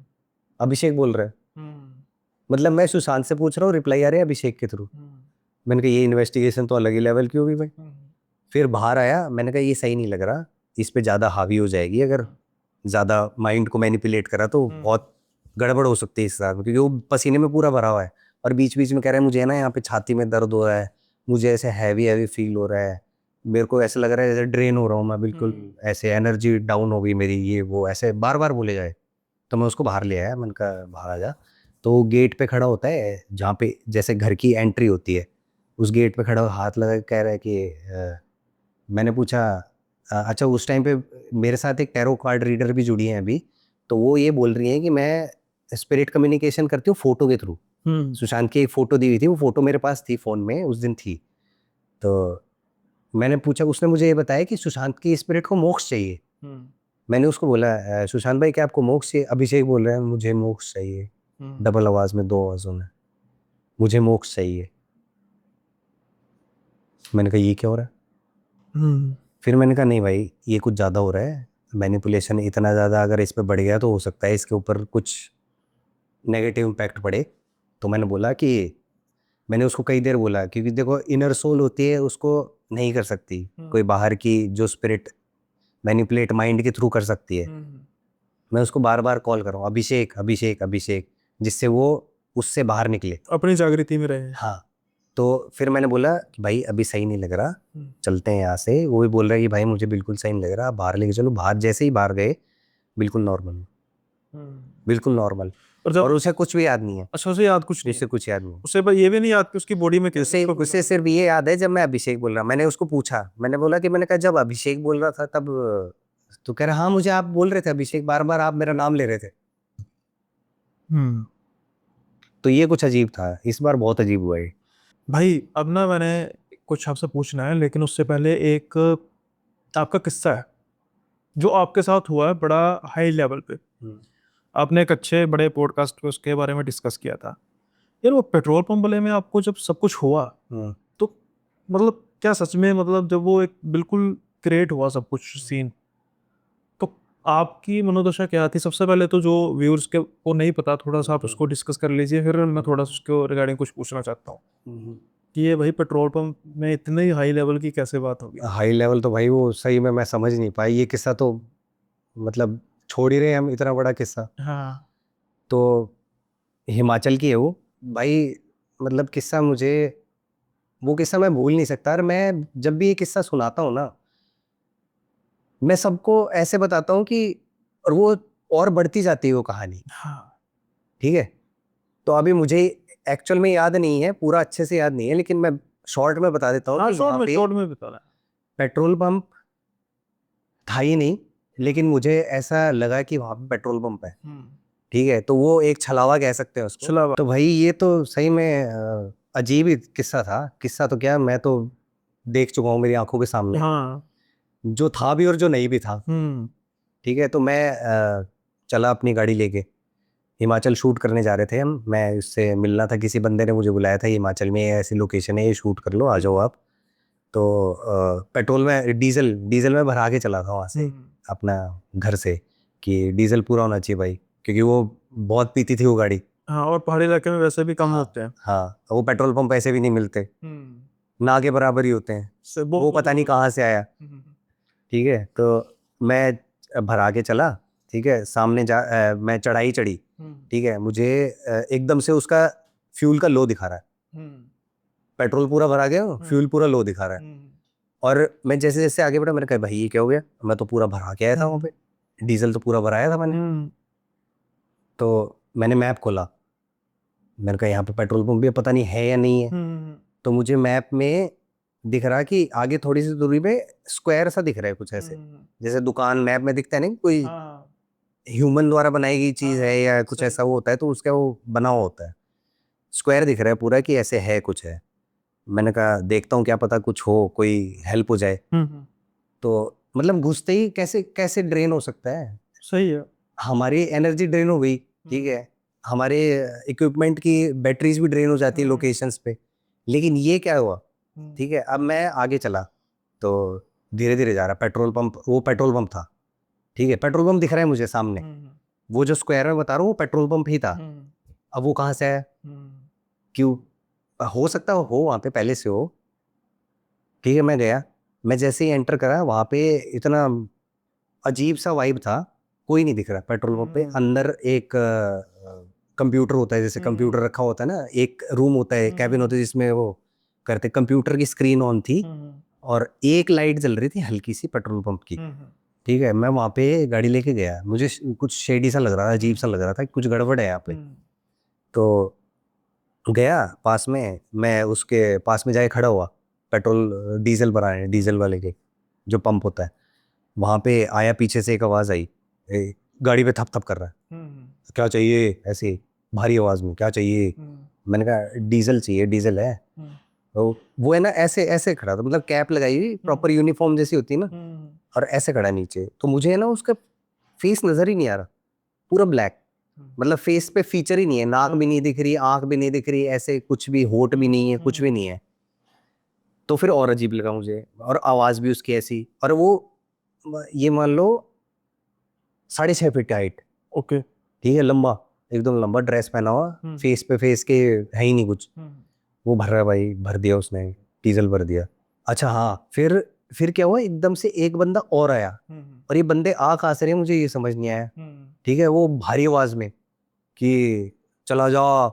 अभिषेक बोल रहा है। हम्म मतलब मैं सुशांत से पूछ रहा हूँ, रिप्लाई आ रहा है अभिषेक के थ्रू। हम्म मैंने कहा ये इन्वेस्टिगेशन तो अलग ही लेवल की होगी भाई। हम्म फिर बाहर आया, मैंने कहा ये सही नहीं लग रहा, इस पे ज़्यादा हावी हो जाएगी, अगर ज़्यादा माइंड को मैनिपुलेट करा तो बहुत गड़बड़ हो सकती है इस साथ में, क्योंकि वो पसीने में पूरा भरा हुआ है। और बीच बीच में कह रहा है मुझे है ना यहाँ पे छाती में दर्द हो रहा है, मुझे ऐसे हैवी हैवी फील हो रहा है, मेरे को ऐसा लग रहा है जैसे ड्रेन हो रहा हूँ मैं बिल्कुल, ऐसे एनर्जी डाउन हो गई मेरी, ये वो ऐसे बार बार बोले जाए। तो मैं उसको बाहर ले आया, मैंने कहा बाहर आ जा। तो वो गेट पे खड़ा होता है जहाँ पे जैसे घर की एंट्री होती है, उस गेट पे खड़ा हाथ लगा के कह रहा है कि मैंने पूछा अच्छा उस टाइम पे मेरे साथ एक टैरो कार्ड रीडर भी जुड़ी है अभी, तो वो ये बोल रही है कि मैं स्पिरिट कम्युनिकेशन करती हूँ फोटो के थ्रू। सुशांत की एक फोटो दी हुई थी, वो फोटो मेरे पास थी फोन में उस दिन थी। तो मैंने पूछा, उसने मुझे ये बताया कि सुशांत की स्पिरिट को मोक्ष चाहिए। मैंने उसको बोला सुशांत भाई क्या आपको मोक्ष चाहिए? अभिषेक बोल रहे हैं मुझे मोक्ष चाहिए, डबल आवाज में, 2 आवाजों में, मुझे मोक्ष चाहिए। मैंने कहा ये क्या हो रहा है? फिर मैंने कहा नहीं भाई ये कुछ ज़्यादा हो रहा है, मैनिपुलेशन इतना ज़्यादा अगर इस पे बढ़ गया तो हो सकता है इसके ऊपर कुछ नेगेटिव इम्पैक्ट पड़े। तो मैंने बोला कि मैंने उसको कई देर बोला, क्योंकि देखो इनर सोल होती है, उसको नहीं कर सकती कोई बाहर की जो स्पिरिट मैनिपुलेट माइंड के थ्रू कर सकती है। मैं उसको बार बार कॉल कर रहा हूँ अभिषेक अभिषेक अभिषेक, जिससे वो उससे बाहर निकले, अपनी जागृति में रहे। हाँ। तो फिर मैंने बोला कि भाई अभी सही नहीं लग रहा, चलते हैं यहाँ से। वो भी बोल रहा है कि भाई मुझे बिल्कुल सही नहीं लग रहा, बाहर लेके चलो। बाहर जैसे ही बाहर गए बिल्कुल नॉर्मल, बिल्कुल नॉर्मल। और जब और उसे कुछ भी याद नहीं है, अच्छा, उसे याद कुछ नहीं उसे है? कुछ याद नहीं है। उसे ये भी नहीं याद कि उसकी बॉडी में उसे उसे सिर्फ ये याद है जब मैं अभिषेक बोल रहा, मैंने उसको पूछा, मैंने बोला कि मैंने कहा जब अभिषेक बोल रहा था तब, तो कह रहा हाँ मुझे आप बोल रहे थे अभिषेक, बार बार आप मेरा नाम ले रहे थे। तो ये कुछ अजीब था, इस बार बहुत अजीब हुआ है। भाई अब ना मैंने कुछ आपसे पूछना है, लेकिन उससे पहले एक आपका किस्सा है जो आपके साथ हुआ है बड़ा हाई लेवल पे। आपने एक अच्छे बड़े पॉडकास्ट पे उसके बारे में डिस्कस किया था। यार वो पेट्रोल पंप वाले में आपको जब सब कुछ हुआ तो मतलब क्या सच में, मतलब जब वो एक बिल्कुल क्रिएट हुआ सब कुछ सीन, तो आपकी मनोदशा क्या थी? सबसे पहले तो जो व्यूअर्स के को नहीं पता, थोड़ा सा आप उसको डिस्कस कर लीजिए, फिर मैं थोड़ा सा उसके रिगार्डिंग कुछ पूछना चाहता हूँ कि ये भाई पेट्रोल पंप में इतने हाई लेवल की कैसे बात होगी? हाई लेवल तो भाई वो सही में मैं समझ नहीं पाई, ये किस्सा तो मतलब छोड़ ही रहे हैं हम, इतना बड़ा किस्सा। हाँ। तो हिमाचल की है वो भाई, मतलब किस्सा मुझे, वो किस्सा मैं भूल नहीं सकता। और मैं जब भी ये किस्सा सुनाता हूँ ना, मैं सबको ऐसे बताता हूँ कि, और वो और बढ़ती जाती है वो कहानी। हाँ। ठीक है, तो अभी मुझे एक्चुअल में याद नहीं है, पूरा अच्छे से याद नहीं है, लेकिन मैं शॉर्ट में बता देता हूँ हाँ, कि वहाँ पे शॉर्ट में बता रहा पेट्रोल पंप था ही नहीं, लेकिन मुझे ऐसा लगा कि वहाँ पे पेट्रोल पंप है। है। ठीक है, तो वो एक छलावा कह सकते हैं उसको। छलावा। तो भाई ये तो सही में अजीब ही किस्सा था। किस्सा तो क्या, मैं तो देख चुका हूँ मेरी आंखों के सामने, हाँ। जो था भी और जो नहीं भी था। हम्म ठीक है, तो मैं चला अपनी गाड़ी लेके, हिमाचल शूट करने जा रहे थे हम, मैं उससे मिलना था, किसी बंदे ने मुझे बुलाया था हिमाचल में ये ऐसी लोकेशन है, ये शूट कर लो, आ जाओ आप। तो पेट्रोल में डीजल डीजल में भरा के चला था वहाँ से अपना घर से, कि डीजल पूरा होना चाहिए भाई, क्योंकि वो बहुत पीती थी वो गाड़ी। हाँ, और पहाड़ी इलाके में वैसे भी कम होते हैं। हाँ, वो पेट्रोल पंप ऐसे भी नहीं मिलते, ना के बराबर ही होते हैं, वो पता नहीं कहाँ से आया। ठीक है, तो मैं भरा के चला, ठीक है, सामने मैं चढ़ाई चढ़ी, ठीक है, मुझे एकदम से उसका फ्यूल का लो दिखा रहा है, पेट्रोल पूरा भरा गया, फ्यूल पूरा लो दिखा रहा है। और मैं जैसे जैसे आगे बढ़ा, मैंने कहा भाई ये क्या हो गया, मैं तो पूरा भरा के आया था वहाँ पे, डीजल तो पूरा भराया था मैंने। तो मैंने मैप खोला, मैंने कहा यहाँ पे पेट्रोल पंप भी पता नहीं है या नहीं है। तो मुझे मैप में दिख रहा कि आगे थोड़ी सी दूरी पे स्क्वायर सा दिख रहा है कुछ ऐसे, जैसे दुकान मैप में दिखता है नहीं, कोई ह्यूमन द्वारा बनाई गई चीज है या कुछ ऐसा वो होता है, तो उसका वो बना हुआ होता है, स्क्वायर दिख रहा है पूरा कि ऐसे है कुछ है। मैंने कहा देखता हूँ क्या पता कुछ हो, कोई हेल्प हो जाए। तो मतलब घुसते ही कैसे कैसे ड्रेन हो सकता है, सही है। हमारी एनर्जी ड्रेन हो गई, ठीक है, हमारे इक्विपमेंट की बैटरीज भी ड्रेन हो जाती है लोकेशंस पे, लेकिन ये क्या हुआ, ठीक है। अब मैं आगे चला तो धीरे धीरे जा रहा, पेट्रोल पंप, वो पेट्रोल पंप था, ठीक है, पेट्रोल पंप दिख रहा है मुझे सामने, वो जो स्क्वायर में बता रहा हूँ वो पेट्रोल पंप ही था। अब वो कहाँ से आया, क्यों, हो सकता हो वहाँ पे पहले से हो, ठीक है। मैं गया, मैं जैसे ही एंटर करा वहाँ पे इतना अजीब सा वाइब था, कोई नहीं दिख रहा पेट्रोल पंप पे। अंदर एक कंप्यूटर होता है, जैसे कंप्यूटर रखा होता है ना, एक रूम होता है, कैबिन होता है जिसमें वो करते, कंप्यूटर की स्क्रीन ऑन थी और एक लाइट जल रही थी हल्की सी पेट्रोल पंप की, ठीक है। मैं वहाँ पे गाड़ी लेके गया, मुझे कुछ शेडी सा लग रहा था, अजीब सा लग रहा था, कुछ गड़बड़ है यहाँ पे। तो गया पास में, मैं उसके पास में जाके खड़ा हुआ, पेट्रोल डीजल भराने, डीजल वाले के जो पंप होता है, वहाँ पे आया, पीछे से एक आवाज़ आई, गाड़ी पे थप थप कर रहा है, क्या चाहिए, ऐसे भारी आवाज़ में, क्या चाहिए। मैंने कहा डीजल चाहिए, डीजल है। तो वो है ना ऐसे ऐसे खड़ा था, मतलब कैप लगाई हुई, प्रॉपर यूनिफॉर्म जैसी होती है ना, और ऐसे खड़ा नीचे। तो मुझे है ना उसका फेस नजर ही नहीं आ रहा, पूरा ब्लैक, मतलब फेस पे फीचर ही नहीं है, नाक भी नहीं दिख रही, आंख भी नहीं दिख रही, ऐसे कुछ भी, होठ भी नहीं है, कुछ भी नहीं है। तो फिर और अजीब लगा मुझे, और आवाज भी उसकी ऐसी, और वो ये मान लो 6.5 फीट हाइट, ओके। ठीक है, लंबा, एकदम लंबा, ड्रेस पहना हुआ, फेस पे फेस के है ही नहीं कुछ। वो भर रहा है भाई, भर दिया उसने, डीजल भर दिया। अच्छा हाँ, फिर क्या हुआ, एकदम से एक बंदा और आया, और ये बंदे आ कहाँ से रहे मुझे ये समझ नहीं आया, ठीक है। वो भारी आवाज में कि चला जाओ,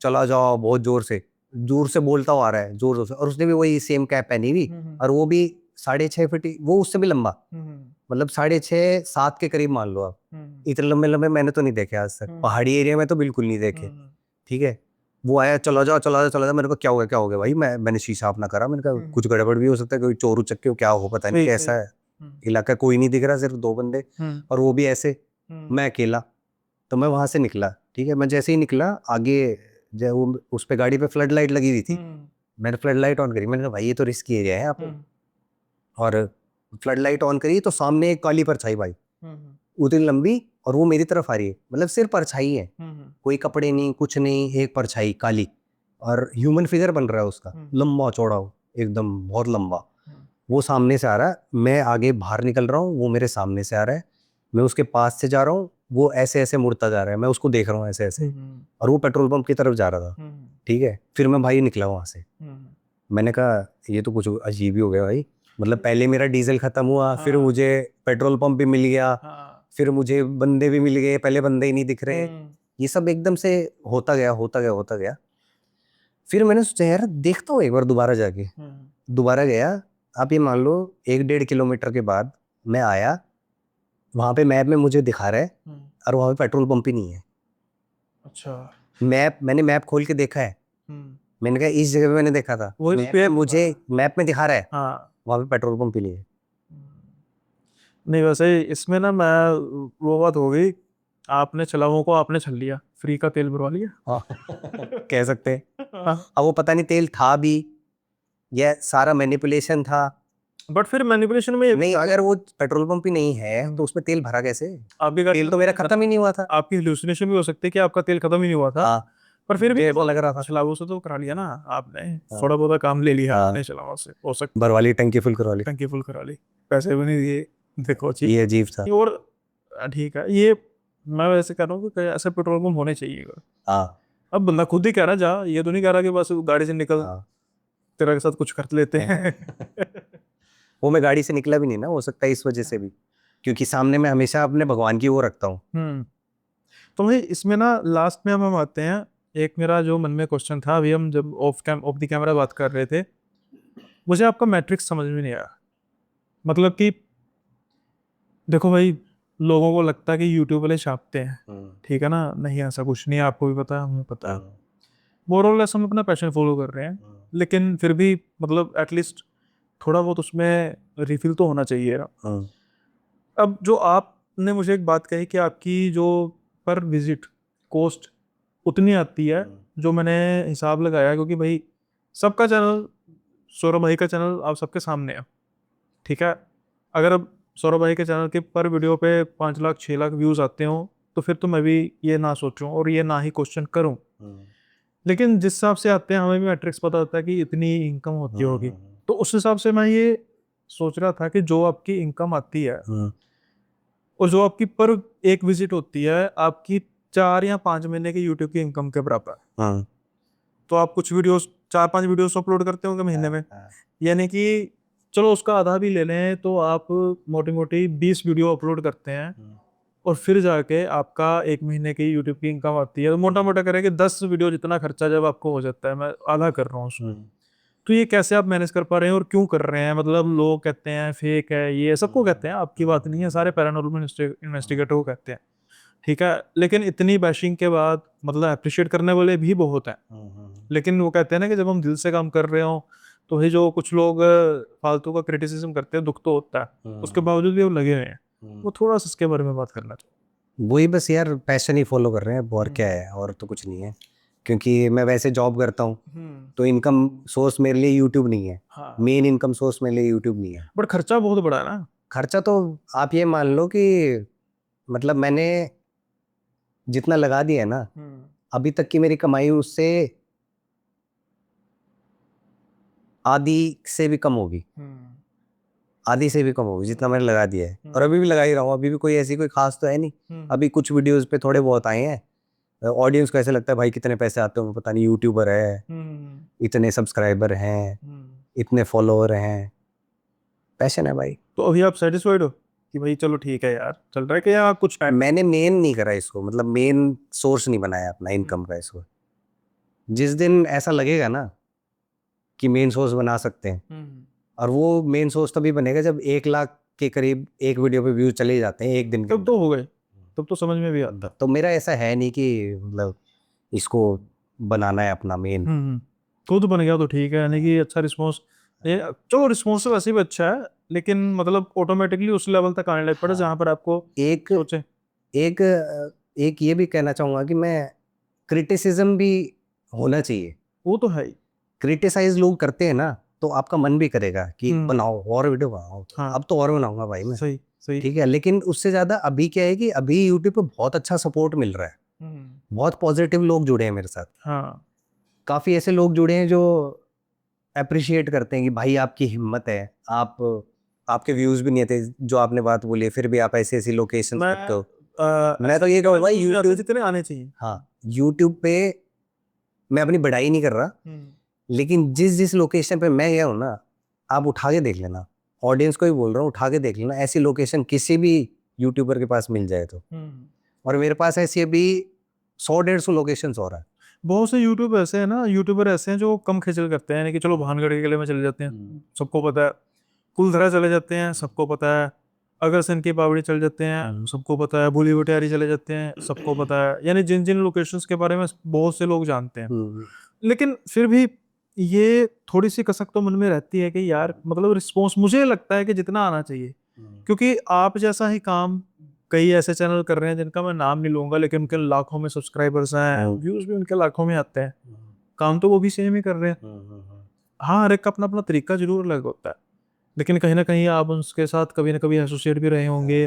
चला जाओ, बहुत जोर से बोलता हुआ आ रहा है, जोर जोर से, और उसने भी वही सेम कैप पहनी हुई, और वो भी 6.5 फीट, वो उससे भी लंबा, मतलब 6.5-7 के करीब मान लो आप। इतने लंबे लंबे मैंने तो नहीं देखे आज तक, पहाड़ी एरिया में तो बिल्कुल नहीं देखे, ठीक है। वो आया, चला जाओ चला जाओ चला जाओ। मेरे को क्या हो गया भाई, मैंने शीशा अपना करा, मैंने कहा कुछ गड़बड़ भी हो सकता है, कोई चोर उचक्के हो, क्या हो पता नहीं कैसा है इलाका, कोई नहीं दिख रहा, सिर्फ 2 बंदे, और वो भी ऐसे, मैं अकेला। तो मैं वहां से निकला, ठीक है, मैं जैसे ही निकला आगे, जब वो उस पे गाड़ी पे फ्लड लाइट लगी हुई थी, मैंने फ्लड लाइट ऑन करी, मैंने कहा भाई ये तो रिस्की एरिया है यहाँ पे, और फ्लड लाइट ऑन करी तो सामने एक काली परछाई भाई, उतनी लंबी, और वो मेरी तरफ आ रही है, मतलब सिर्फ परछाई है, कोई कपड़े नहीं, कुछ नहीं, एक परछाई काली, और ह्यूमन फिगर बन रहा है उसका, लंबा चौड़ा हो, एकदम बहुत लंबा। वो सामने से आ रहा है, मैं आगे बाहर निकल रहा हूँ, वो मेरे सामने से आ रहा है, मैं उसके पास से जा रहा हूँ, वो ऐसे ऐसे मुड़ता जा रहा है, मैं उसको देख रहा हूँ ऐसे ऐसे, और वो पेट्रोल पंप की तरफ जा रहा था, ठीक है। फिर मैं भाई निकला वहां से, मैंने कहा ये तो कुछ अजीब ही हो गया भाई, मतलब पहले मेरा डीजल खत्म हुआ, फिर मुझे पेट्रोल पंप भी मिल गया, फिर मुझे बंदे भी मिल गए, पहले बंदे ही नहीं दिख रहे, ये सब एकदम से होता गया होता गया होता गया। फिर मैंने सोचा यार देखता हूँ एक बार दोबारा जाके, दोबारा गया। आप ये मान लो 1-1.5 किलोमीटर के बाद मैं आया, वहां पे मैप में मुझे दिखा रहा है, और वहां पे पेट्रोल पंप ही नहीं है। अच्छा। मैंने मैप खोल के देखा है, मैंने कहा इस जगह पे मैंने देखा था, वो मैप पे मुझे मैप में दिखा रहा है, हाँ। वहां पे पेट्रोल पंप ही नहीं है। नहीं वैसे इसमें ना मैं, वो बात हो गई, आपने चलाओ को आपने छल लिया, फ्री का तेल भरवा लिया। हाँ कह सकते हैं। अब वो पता नहीं तेल था भी, यह सारा मैनिपुलेशन था। बट फिर मैनिपुलेशन में नहीं, अगर वो पेट्रोल पंप ही नहीं है तो उसमें तेल भरा कैसे, आपकी तेल तो मेरा खत्म ही नहीं हुआ था। आपकी हेलुसिनेशन भी हो सकती है कि आपका तेल खत्म ही नहीं हुआ था, हाँ, पर फिर भी वो लग रहा था। छलावो से तो करा लिया ना आपने, थोड़ा बहुत काम ले लिया आपने छलावो से, हो सकता भरवा ली, टंकी फुल करवा ली, टंकी फुल करा ली, पैसे भी नहीं दिए, देखो चीज ये अजीब था। और ठीक है। ये मैं वैसे कह रहा हूँ कि ऐसे पेट्रोल पंप होने चाहिए। हाँ अब बंदा खुद ही कह रहा जा, ये तो नहीं कह रहा कि बस गाड़ी से निकल हाँ तेरे के साथ कुछ कर लेते हैं। वो मैं गाड़ी से निकला भी नहीं ना, हो सकता है इस वजह से भी, क्योंकि सामने मैं हमेशा अपने भगवान की वो रखता हूँ। तो भाई इसमें ना लास्ट में हम आते हैं, एक मेरा जो मन में क्वेश्चन था, अभी हम जब ऑफ द कैमरा बात कर रहे थे, मुझे आपका मैट्रिक्स समझ में नहीं आया। मतलब कि देखो भाई, लोगों को लगता है कि यूट्यूब वाले छापते हैं, ठीक है ना, नहीं ऐसा कुछ नहीं है, आपको भी पता है, हमें पता है। मोर और लेस हम अपना पैशन फॉलो कर रहे हैं, लेकिन फिर भी मतलब एटलीस्ट थोड़ा बहुत उसमें रिफिल तो होना चाहिए ना। अब जो आपने मुझे एक बात कही कि आपकी जो पर विजिट कॉस्ट उतनी आती है, जो मैंने हिसाब लगाया, क्योंकि भाई सबका चैनल, सौरभ भाई का चैनल आप सबके सामने है, ठीक है। अगर अब सौरभ भाई के चैनल के पर वीडियो पे 5 लाख 6 लाख व्यूज आते हो, तो फिर तो मैं भी ये ना सोचूं और ये ना ही क्वेश्चन करूं। लेकिन जिस हिसाब से आते हैं, हमें भी मैट्रिक्स पता होता है कि इतनी इनकम होती होगी, तो उस हिसाब से मैं ये सोच रहा था कि जो आपकी इनकम आती है और जो आपकी पर एक विजिट होती है, आपकी 4 या 5 महीने की यूट्यूब की इनकम के बराबर। तो आप कुछ वीडियोस, 4-5 वीडियोस अपलोड करते होंगे महीने में, यानी कि चलो उसका आधा भी ले लें तो आप मोटी मोटी 20 वीडियो अपलोड करते हैं, और फिर जाके आपका एक महीने की यूट्यूब की इनकम आती है। तो मोटा मोटा करें कि 10 वीडियो जितना खर्चा जब आपको हो जाता है, मैं आधा कर रहा हूँ उसमें, तो ये कैसे आप मैनेज कर पा रहे हैं और क्यों कर रहे हैं? मतलब लोग कहते हैं फेक है, ये सबको कहते हैं, आपकी बात नहीं है, सारे पैरानॉर्मल इन्वेस्टिगेटर को कहते हैं, ठीक है। लेकिन इतनी बैशिंग के बाद मतलब अप्रिशिएट करने वाले भी बहुत हैं, लेकिन वो कहते हैं ना कि जब हम दिल से काम कर रहे हो, तो ये जो कुछ लोग फालतू का क्रिटिसिज्म करते हैं, दुख तो होता है, उसके बावजूद भी वो लगे हुए हैं। वो थोड़ा सा इसके बारे में बात करना वही बस यार, पैशन ही फॉलो कर रहे हैं, और क्या है, और तो कुछ नहीं है। क्योंकि मैं वैसे जॉब करता हूँ, चाहिए। तो इनकम सोर्स मेरे लिए यूट्यूब नहीं है, हाँ, मेन इनकम सोर्स मेरे लिए यूट्यूब नहीं है। बट खर्चा बहुत बड़ा है ना। खर्चा तो आप ये मान लो कि मतलब मैंने जितना लगा दिया है ना, अभी तक की मेरी कमाई उससे आधी से भी कम होगी, आधी से भी कम होगी जितना मैंने लगा दिया है, और अभी भी लगा ही रहा हूँ। अभी भी कोई ऐसी कोई खास तो है नहीं। अभी कुछ वीडियोस पे थोड़े बहुत आए हैं, ऑडियंस को ऐसे लगता है भाई कितने पैसे आते होंगे, पता नहीं, यूट्यूबर है, इतने सब्सक्राइबर हैं, इतने फॉलोअर हैं, पैशन है भाई। तो अभी आप सेटिस्फाइड हो कि भाई चलो ठीक है यार, चल रहा है, कि या कुछ टाइम? मैंने मेन नहीं करा इसको, मतलब मेन सोर्स नहीं बनाया अपना इनकम का इसको। जिस दिन ऐसा लगेगा ना कि मेन सोर्स बना सकते हैं, और वो मेन सोर्स तभी बनेगा जब 1 लाख के करीब एक वीडियो पे व्यूज चले जाते हैं एक दिन के तब तो हो गए, तब तो समझ में भी आता। अंदर। तो मेरा ऐसा है नहीं कि मतलब इसको बनाना है अपना मेन। खुद बन गया तो ठीक है, यानी कि अच्छा रिस्पॉन्स, ये चलो रिस्पॉन्स तो वैसे भी अच्छा है, लेकिन मतलब ऑटोमेटिकली उस लेवल तक आने लग पड़ा जहाँ पर आपको एक सोचे। एक एक ये भी कहना चाहूंगा कि मैं क्रिटिसिज्म भी होना चाहिए। वो तो है ही। क्रिटिसाइज लोग करते हैं ना, तो आपका मन भी करेगा कि बनाओ और वीडियो बनाओ, हाँ, अब तो और बनाऊंगा भाई मैं। सही सही। ठीक है, लेकिन उससे ज्यादा अभी क्या है कि अभी यूट्यूब पे बहुत अच्छा सपोर्ट मिल रहा है, बहुत पॉजिटिव लोग जुड़े हैं मेरे साथ। हाँ, काफी ऐसे लोग जुड़े हैं जो अप्रिशिएट करते हैं कि भाई आपकी हिम्मत है, आप आपके व्यूज भी नहीं थे जो आपने बात बोली है, फिर भी आप ऐसी ऐसी लोकेशन मैं करते हो। मैं तो ये कहूँ भाई यूट्यूब, जितने आने चाहिए। हाँ, यूट्यूब पे मैं अपनी बढ़ाई नहीं कर रहा, लेकिन जिस जिस लोकेशन पे मैं गया हूँ ना, आप उठा के देख लेना, ऑडियंस को ही बोल रहा हूँ, उठा के देख लेना, ऐसी लोकेशन किसी भी यूट्यूबर के पास मिल जाए तो। और मेरे पास ऐसी अभी 100-150 लोकेशन हो रहा है। बहुत से यूट्यूब ऐसे हैं ना, यूट्यूबर ऐसे हैं जो कम खिचल करते हैं, यानी कि चलो भानगढ़ के किले में चले जाते हैं, सबको पता है, कुलधरा चले जाते हैं, सबको पता है, अगरसेन की पावड़ी चले जाते हैं, सबको पता है, भूली भुटियारी चले जाते हैं, सबको पता है, यानी जिन जिन लोकेशंस के बारे में बहुत से लोग जानते हैं। लेकिन फिर भी ये थोड़ी सी कसक तो मन में रहती है कि यार मतलब रिस्पॉन्स मुझे लगता है कि जितना आना चाहिए, क्योंकि आप जैसा ही काम कई ऐसे चैनल कर रहे हैं जिनका मैं नाम नहीं लूंगा, लेकिन उनके लाखों में सब्सक्राइबर्स हैं, व्यूज भी उनके लाखों में आते हैं, काम तो वो भी सेम ही कर रहे हैं। हाँ, हर एक का अपना अपना तरीका जरूर अलग होता है, लेकिन कहीं ना कहीं आप उसके साथ कभी ना कभी एसोसिएट भी रहे होंगे,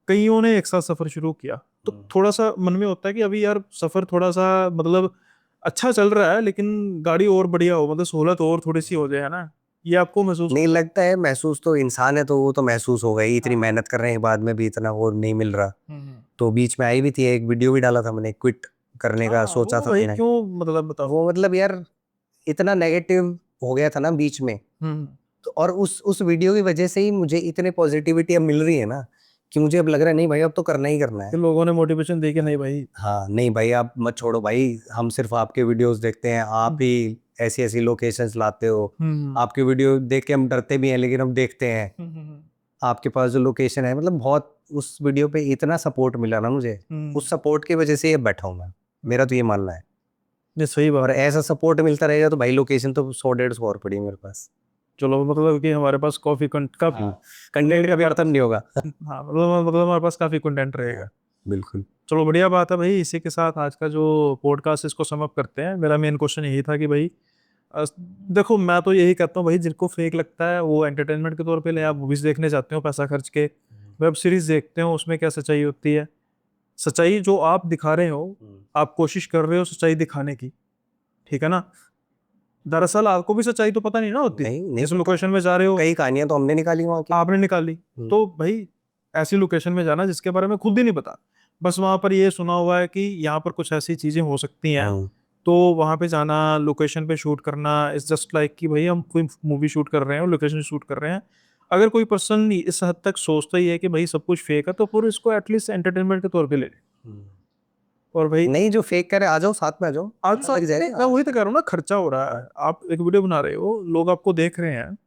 कईयों ने एक साथ सफर शुरू किया, तो थोड़ा सा मन में होता है कि अभी यार सफर थोड़ा सा मतलब अच्छा चल रहा है, लेकिन गाड़ी और बढ़िया हो, मतलब सहूलत और थोड़ी सी हो जाए, है ना, ये आपको महसूस नहीं लगता है, महसूस तो इंसान है तो वो तो महसूस होगा ही, इतनी मेहनत कर रहे हैं बाद में भी इतना वो नहीं मिल रहा। तो बीच में आई भी थी, एक वीडियो भी डाला था मैंने, क्विट करने का सोचा था भाई मैंने। क्यों, मतलब बताओ। वो मतलब यार इतना नेगेटिव हो गया था ना बीच में, और उस वीडियो की वजह से ही मुझे इतने पॉजिटिविटी अब मिल रही है ना कि मुझे अब लग रहा है नहीं भाई अब तो करना ही करना है। कि लोगों ने मोटिवेशन दी कि नहीं भाई, हाँ नहीं भाई आप मत छोड़ो भाई, हम सिर्फ आपके वीडियोस देखते हैं, आप ही ऐसी ऐसी लोकेशंस लाते हो, आपके वीडियो देख के हम डरते भी हैं लेकिन हम देखते हैं। आपके पास जो लोकेशन है, मतलब बहुत उस वीडियो पे इतना सपोर्ट मिला ना मुझे, उस सपोर्ट की वजह से ये बैठा हूँ मैं, मेरा तो ये मानना है। ये सही बात और है। ऐसा सपोर्ट मिलता रहेगा तो भाई लोकेशन तो 100-150 और पड़ी है मेरे पास। चलो मतलब कि हमारे पास कॉफी का कंटेंट का भी अर्थ नहीं होगा। हाँ मतलब हमारे पास काफी कंटेंट रहेगा। बिल्कुल। चलो बढ़िया बात है भाई। इसी के साथ आज का जो पॉडकास्ट इसको सम अप करते हैं। मेरा मेन क्वेश्चन यही था कि भाई देखो मैं तो यही कहता हूँ भाई, जिनको फेक लगता है वो एंटरटेनमेंट के तौर पे ले, आप मूवीज देखने जाते हो पैसा खर्च के, वेब सीरीज देखते हो, उसमें क्या सच्चाई होती है? सच्चाई जो आप दिखा रहे हो, आप कोशिश कर रहे हो सच्चाई दिखाने की, ठीक है ना? दरअसल आपको भी सच्चाई तो पता नहीं ना होती। नहीं जिस लोकेशन में जा रहे हो कई कहानियां तो हमने निकाली वहां की। आपने निकाली, तो भाई ऐसी लोकेशन में जाना जिसके बारे में खुद ही नहीं पता, बस वहां पर ये सुना हुआ है कि यहाँ पर कुछ ऐसी चीजें हो सकती हैं, तो वहां पे जाना, लोकेशन पे शूट करना इज जस्ट लाइक कि भाई हम कोई मूवी शूट कर रहे हैं, लोकेशन शूट कर रहे हैं। अगर कोई पर्सन इस हद तक सोचता ही है कि भाई सब कुछ फेक है, तो फिर इसको एटलीस्ट एंटरटेनमेंट के तौर पे ले ले। और भाई नहीं जो फेक करे आ जाओ साथ में आ जाओ, आज लग जाएगा। मैं वही तो कह रहा हूँ ना, खर्चा हो रहा है, आप एक वीडियो बना रहे हो, लोग आपको देख रहे हैं,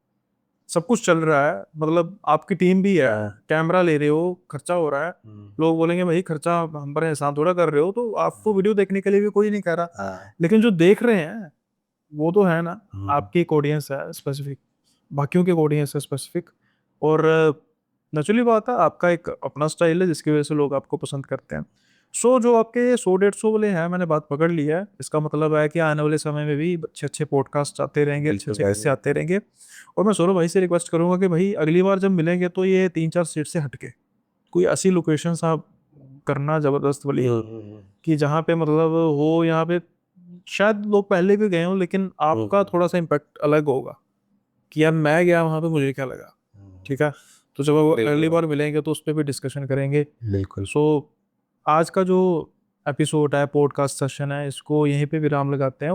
सब कुछ चल रहा है, मतलब आपकी टीम भी है, कैमरा ले रहे हो, खर्चा हो रहा है। लोग बोलेंगे भाई खर्चा हम पर एहसान थोड़ा कर रहे हो, तो आपको वीडियो देखने के लिए भी कोई नहीं कह रहा, लेकिन जो देख रहे हैं वो तो है ना, आपकी एक ऑडियंस है स्पेसिफिक, बाकियों की ऑडियंस है स्पेसिफिक। और नेचुरली बात है, आपका एक अपना स्टाइल है जिसकी वजह से लोग आपको पसंद करते हैं। सो जो आपके 100-150 वाले हैं, मैंने बात पकड़ ली है, इसका मतलब है कि आने वाले समय में भी अच्छे अच्छे पॉडकास्ट आते रहेंगे, अच्छे अच्छे किस्से आते रहेंगे। और मैं सौरभ भाई से रिक्वेस्ट करूंगा कि भाई अगली बार जब मिलेंगे तो ये 3-4 सीट से हटके कोई ऐसी लोकेशन आप करना जबरदस्त वाली, कि जहाँ पे मतलब हो, यहाँ पे शायद लोग पहले भी गए हों लेकिन आपका थोड़ा सा इम्पैक्ट अलग होगा कि यार मैं गया वहाँ पे, मुझे क्या लगा। ठीक है, तो जब वो अगली बार मिलेंगे तो उस पर भी डिस्कशन करेंगे। बिल्कुल। सो आज का जो एपिसोड है, पॉडकास्ट सेशन है, इसको यहीं पे विराम लगाते हैं।